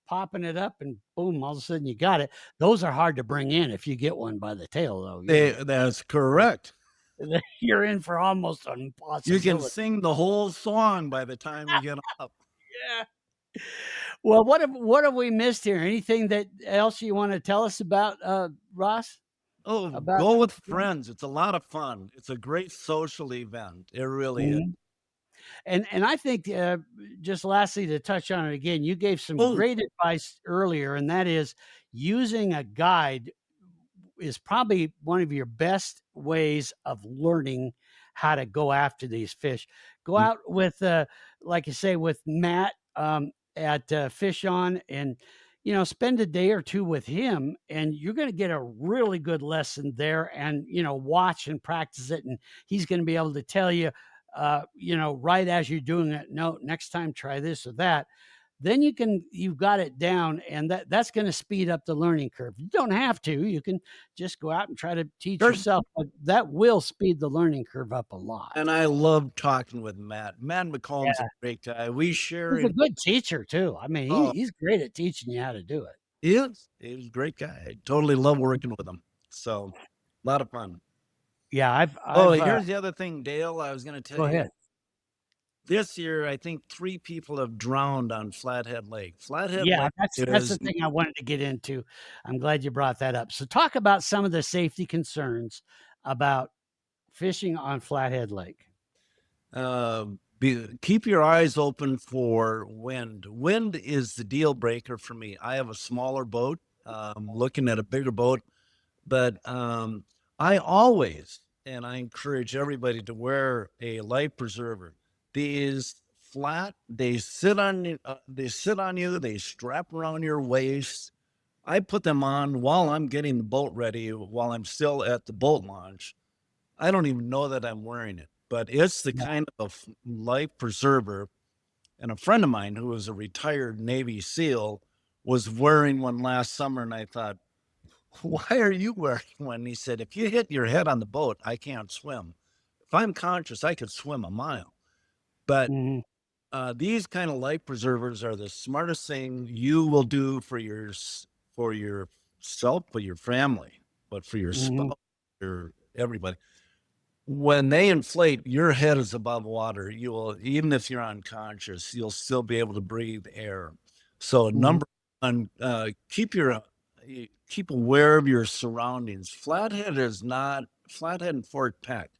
popping it up and boom, all of a sudden you got it. Those are hard to bring in if you get one by the tail, though. That's correct. You're in for almost an You can impossibility. sing the whole song by the time you get up. Yeah. Well, what have we missed here? Anything that else you want to tell us about, Ross? Oh, About go with friends. It's a lot of fun. It's a great social event. It really is. Mhm. And I think, just lastly to touch on it again, you gave some Oh, great advice earlier, and that is using a guide is probably one of your best ways of learning how to go after these fish. Go mm, out with, like you say, with Matt at Fish On, and spend a day or two with him, and you're going to get a really good lesson there. And watch and practice it, and he's going to be able to tell you, right as you're doing it. No, next time try this or that. Then you've got it down, and that's going to speed up the learning curve. You don't have to. You can just go out and try to teach sure. yourself, but that will speed the learning curve up a lot. And I love talking with Matt. Matt McComb's a Yeah. great guy. We share He's a in, good teacher too. I mean, oh, he's great at teaching you how to do it. he is. He's a great guy. I totally love working with him. So, a lot of fun. Yeah, Oh, I've here's the other thing, Dale. I was going to tell go you ahead. this year, I think 3 people have drowned on Flathead Lake. Flathead Yeah, Lake that's the is, thing I wanted to get into. I'm glad you brought that up. So talk about some of the safety concerns about fishing on Flathead Lake. uh, keep your eyes open for wind. Wind is the deal breaker for me. I have a smaller boat, looking at a bigger boat. But I always, and I encourage everybody to wear a life preserver. These they sit on they sit on you, they strap around your waist. I put them on while I'm getting the boat ready, while I'm still at the boat launch. I don't even know that I'm wearing it, but it's the Yeah. kind of life preserver. And a friend of mine who was a retired Navy SEAL was wearing one last summer, and I thought, why are you wearing one? He said, if you hit your head on the boat, I can't swim. If I'm conscious, I could swim a mile. But Mhm, these kind of life preservers are the smartest thing you will do for for yourself, for your family, but for your mhm, spouse, your everybody. When they inflate, your head is above water. You will, even if you're unconscious, you'll still be able to breathe air. So mhm, number one, keep your you keep aware of your surroundings. Flathead and Fort Peck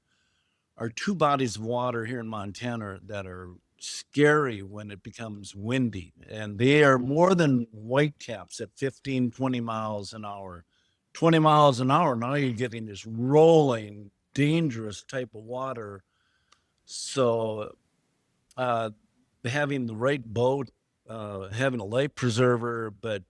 are two bodies of water here in Montana that are scary when it becomes windy. And they are more than whitecaps at 15, 20 miles an hour. 20 miles an hour, now you're getting this rolling, dangerous type of water. So uh, having the right boat, having a life preserver, but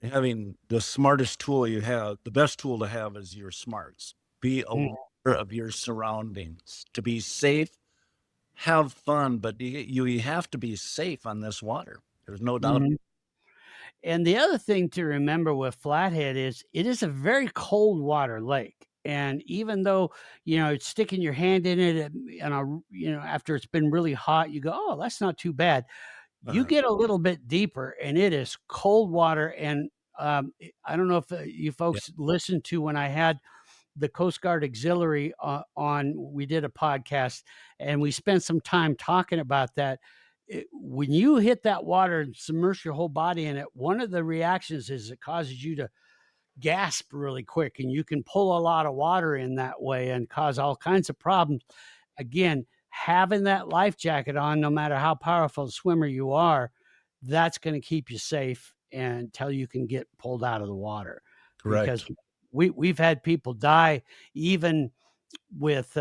having the smartest tool you have, the best tool to have is your smarts. Be Mm, aware of your surroundings to be safe, have fun, but you have to be safe on this water. There's no doubt. mhm. And the other thing to remember with Flathead is it is a very cold water lake. And even though, it's sticking your hand in it after it's been really hot, you go, oh, that's not too bad. You Uh, get a little bit deeper and it is cold water. And I don't know if you yeah, folks listened to when I had the Coast Guard Auxiliary we did a podcast and we spent some time talking about that. When you hit that water and submerge your whole body in it, one of the reactions is it causes you to gasp really quick, and you can pull a lot of water in that way and cause all kinds of problems. Again, having that life jacket on, no matter how powerful a swimmer you are, that's going to keep you safe until you can get pulled out of the water. Because correct. we've had people die even with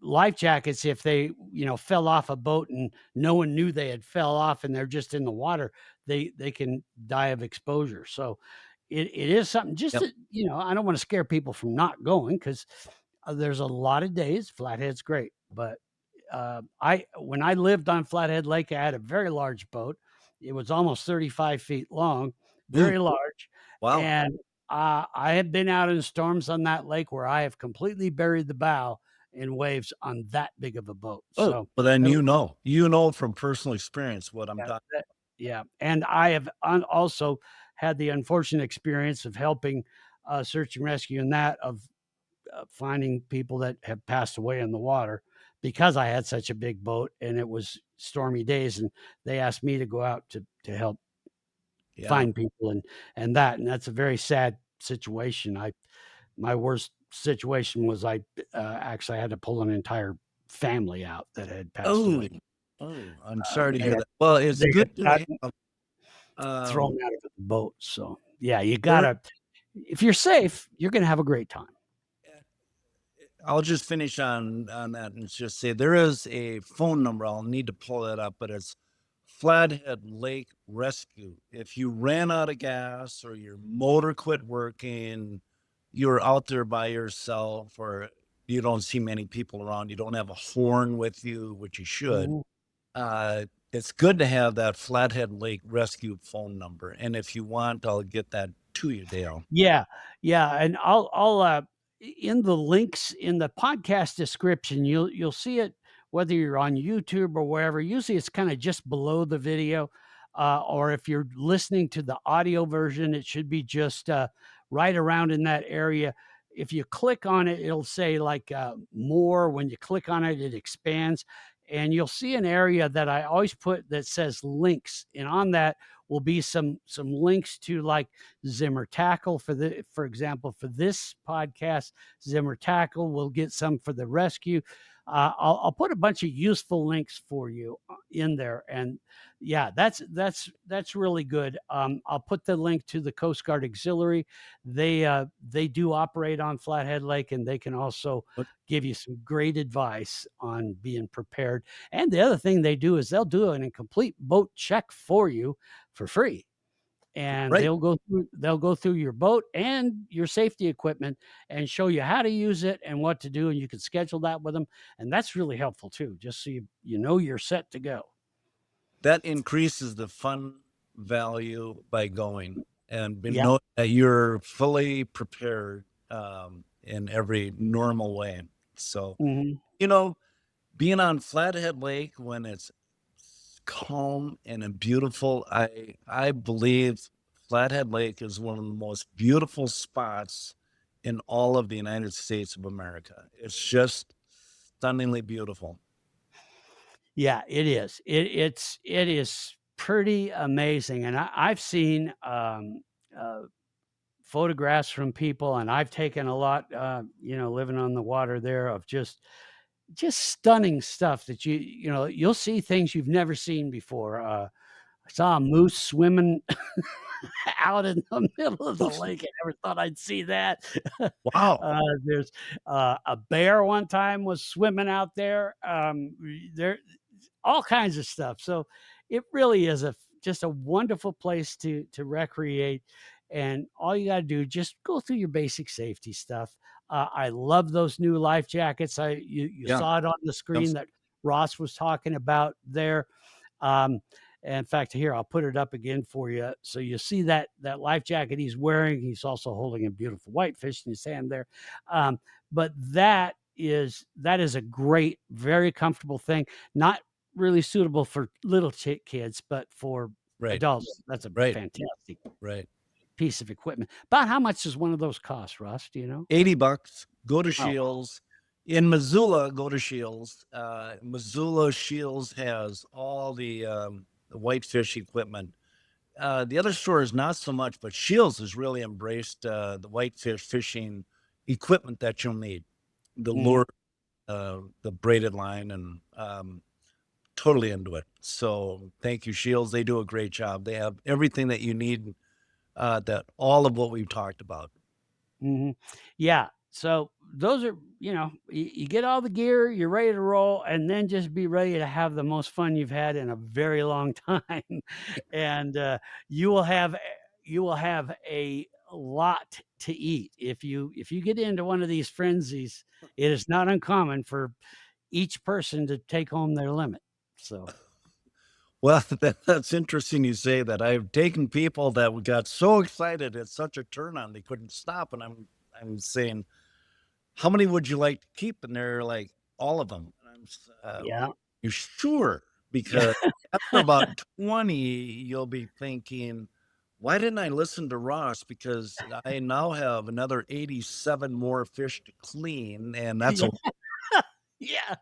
life jackets if they fell off a boat and no one knew they had fell off and they're just in the water, they can die of exposure. So it is something just Yep. to, I don't want to scare people from not going because there's a lot of days. Flathead's great, but I when I lived on Flathead Lake, I had a very large boat. It was almost 35 feet long, Mm, very large, wow. and I have been out in storms on that lake where I have completely buried the bow in waves on that big of a boat. Oh, So but then that you know from personal experience what I'm yeah, talking. yeah, and I have also had the unfortunate experience of helping search and rescue and that of finding people that have passed away in the water because I had such a big boat and it was stormy days, and they asked me to go out to help Yeah. find people and that's a very sad situation. I My worst situation was I actually had to pull an entire family out that had passed Oh, away. oh, I'm sorry to They hear had that. Well, it's they had good to gotten have, thrown um, out of the boat. So yeah, you there gotta if you're safe, you're gonna have a great time. I'll just finish on that and just say there is a phone number. I'll need to pull that up, but it's Flathead Lake Rescue. If you ran out of gas or your motor quit working, you're out there by yourself, or you don't see many people around, you don't have a horn with you, which you should. Mhm. It's good to have that Flathead Lake Rescue phone number. And if you want, I'll get that to you, Dale. Yeah, yeah, and I'll in the links in the podcast description, you'll see it whether you're on YouTube or wherever. Usually, it's kind of just below the video, or if you're listening to the audio version, it should be just right around in that area. If you click on it, it'll say like more. When you click on it, it expands, and you'll see an area that I always put that says links, and on that will be some links to like Zimmer Tackle for example, for this podcast, Zimmer Tackle. We'll get some for the rescue. I'll put a bunch of useful links for you in there, and yeah, that's really good. I'll put the link to the Coast Guard Auxiliary. They do operate on Flathead Lake, and they can also But give you some great advice on being prepared. And the other thing they do is they'll do an incomplete boat check for you for free, and right. they'll go through your boat and your safety equipment and show you how to use it and what to do, and you can schedule that with them, and that's really helpful too, just so you know you're set to go. That increases the fun value by going and Yeah. know that you're fully prepared in every normal way. So, Mhm. you know, being on Flathead Lake when it's calm and beautiful, I believe Flathead Lake is one of the most beautiful spots in all of the United States of America. It's just stunningly beautiful. Yeah, it is. It is pretty amazing, and I've seen, uh photographs from people, and I've taken a lot, living on the water there, of just stunning stuff that you'll see things you've never seen before. I saw a moose swimming out in the middle of the lake. I never thought I'd see that. Wow. There's a bear one time was swimming out there. There, all kinds of stuff. So it really is just a wonderful place to recreate. And all you got to do, just go through your basic safety stuff. I love those new life jackets. You Yeah. saw it on the screen that Ross was talking about there. Um, in fact, here, I'll put it up again for you. So you see that life jacket he's wearing. He's also holding a beautiful whitefish in his hand there. But that is a great, very comfortable thing. Not really suitable for little kids, but for adults, that's a fantastic piece of equipment. About how much does one of those cost, Russ? Do you know? $80. Go to Oh. Shields. In Missoula, go to Shields. Missoula Shields has all the whitefish equipment. The other store is not so much, but Shields has really embraced the whitefish fishing equipment that you'll need. The lure, the braided line, and totally into it. So thank you, Shields. They do a great job. They have everything that you need, that all of what we've talked about. Yeah. So those are, you get all the gear, you're ready to roll, and then just be ready to have the most fun you've had in a very long time. And you will have a lot to eat if you get into one of these frenzies. It is not uncommon for each person to take home their limit. So Well, that's interesting you say that. I've taken people that got so excited at such a turn on they couldn't stop, and I'm saying, how many would you like to keep? And they're like, all of them. And yeah. you sure? Because after about 20, you'll be thinking, why didn't I listen to Ross? Because I now have another 87 more fish to clean, and that's a Yeah.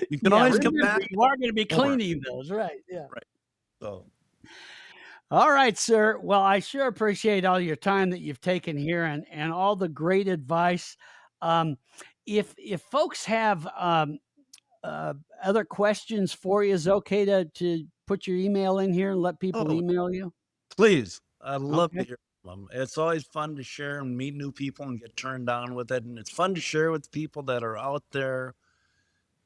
you can always come Remember, back. you are going to be more. cleaning those, right? Yeah. Right. So All right, sir. Well, I sure appreciate all your time that you've taken here, and all the great advice. Um, if folks have other questions for you, is it okay to put your email in here and let people email you? please, I'd love to Okay. hear from them. It's always fun to share and meet new people and get turned on with it. And it's fun to share with people that are out there.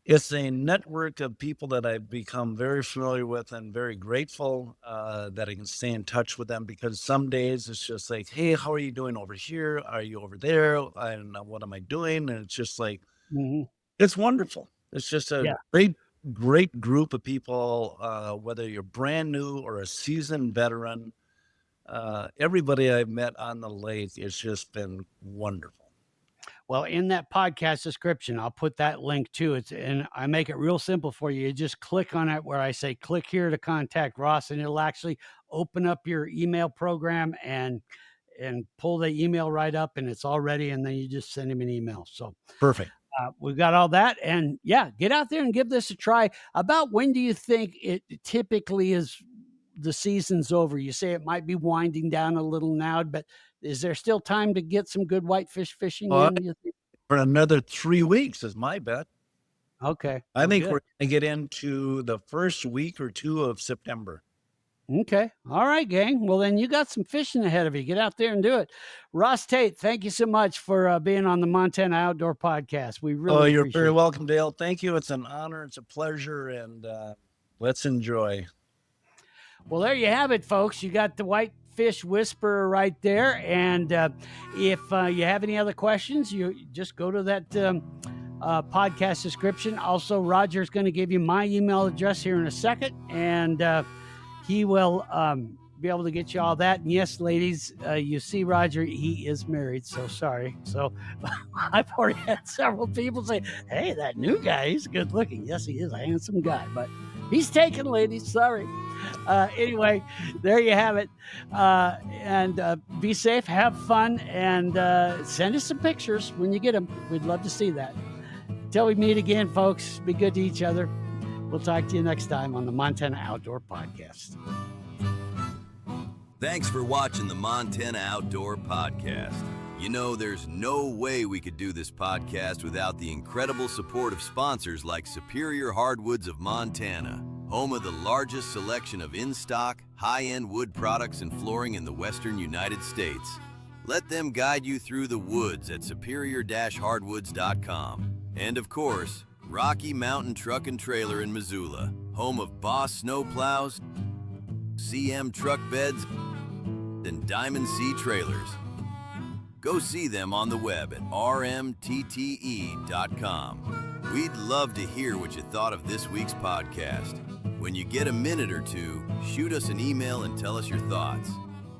It's a network of people that I've become very familiar with and very grateful that I can stay in touch with them, because some days it's just like, hey, how are you doing over here? Are you over there? I don't know, what am I doing? And it's just like, it's wonderful. It's just a great group of people, whether you're brand new or a seasoned veteran. Everybody I've met on the lake, it's just been wonderful. Well, in that podcast description, I'll put that link too. And I make it real simple for you. You just click on it where I say, click here to contact Ross, and it'll actually open up your email program and pull the email right up, and it's all ready. And then you just send him an email. So Perfect. we've got all that. And yeah, get out there and give this a try. About when do you think it typically is the season's over? You say it might be winding down a little now, but is there still time to get some good whitefish fishing in, you think? For another 3 weeks is my bet. Okay. I think we're going to get into the first week or two of September. Okay. All right, gang. Well, then you got some fishing ahead of you. Get out there and do it. Ross Tate, thank you so much for being on the Montana Outdoor Podcast. We really you're appreciate very it. welcome, Dale. Thank you. It's an honor. It's a pleasure. And let's enjoy. Well, there you have it, folks. You got the Whitefish Whisperer right there. And if you have any other questions, you just go to that podcast description. Also, Roger's going to give you my email address here in a second, and he will be able to get you all that. And yes, ladies, you see Roger, he is married, so sorry. So I've already had several people say, hey, that new guy, he's good looking. Yes, he is a handsome guy, but he's taken, ladies. Sorry. Anyway, there you have it. And be safe, have fun, and send us some pictures when you get them. We'd love to see that. Till we meet again, folks, be good to each other. We'll talk to you next time on the Montana Outdoor Podcast. Thanks for watching the Montana Outdoor Podcast. You know, there's no way we could do this podcast without the incredible support of sponsors like Superior Hardwoods of Montana, home of the largest selection of in-stock, high-end wood products and flooring in the western United States. Let them guide you through the woods at superior-hardwoods.com. And of course, Rocky Mountain Truck and Trailer in Missoula, home of Boss Snowplows, CM Truck Beds, and Diamond C Trailers. Go see them on the web at rmtte.com. We'd love to hear what you thought of this week's podcast. When you get a minute or two, shoot us an email and tell us your thoughts.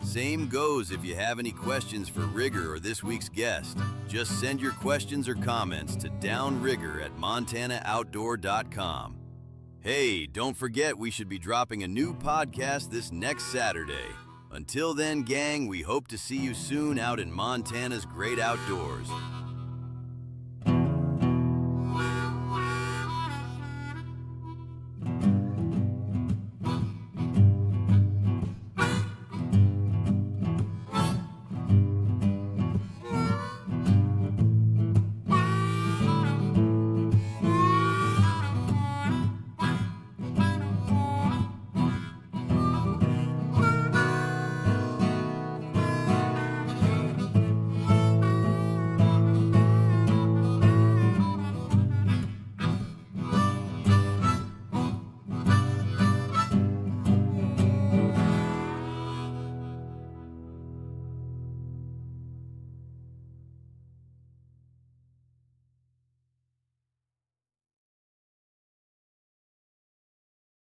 Same goes if you have any questions for Rigger or this week's guest. Just send your questions or comments to downrigger@montanooutdoor.com. Hey, don't forget we should be dropping a new podcast this next Saturday. Until then, gang, we hope to see you soon out in Montana's great outdoors.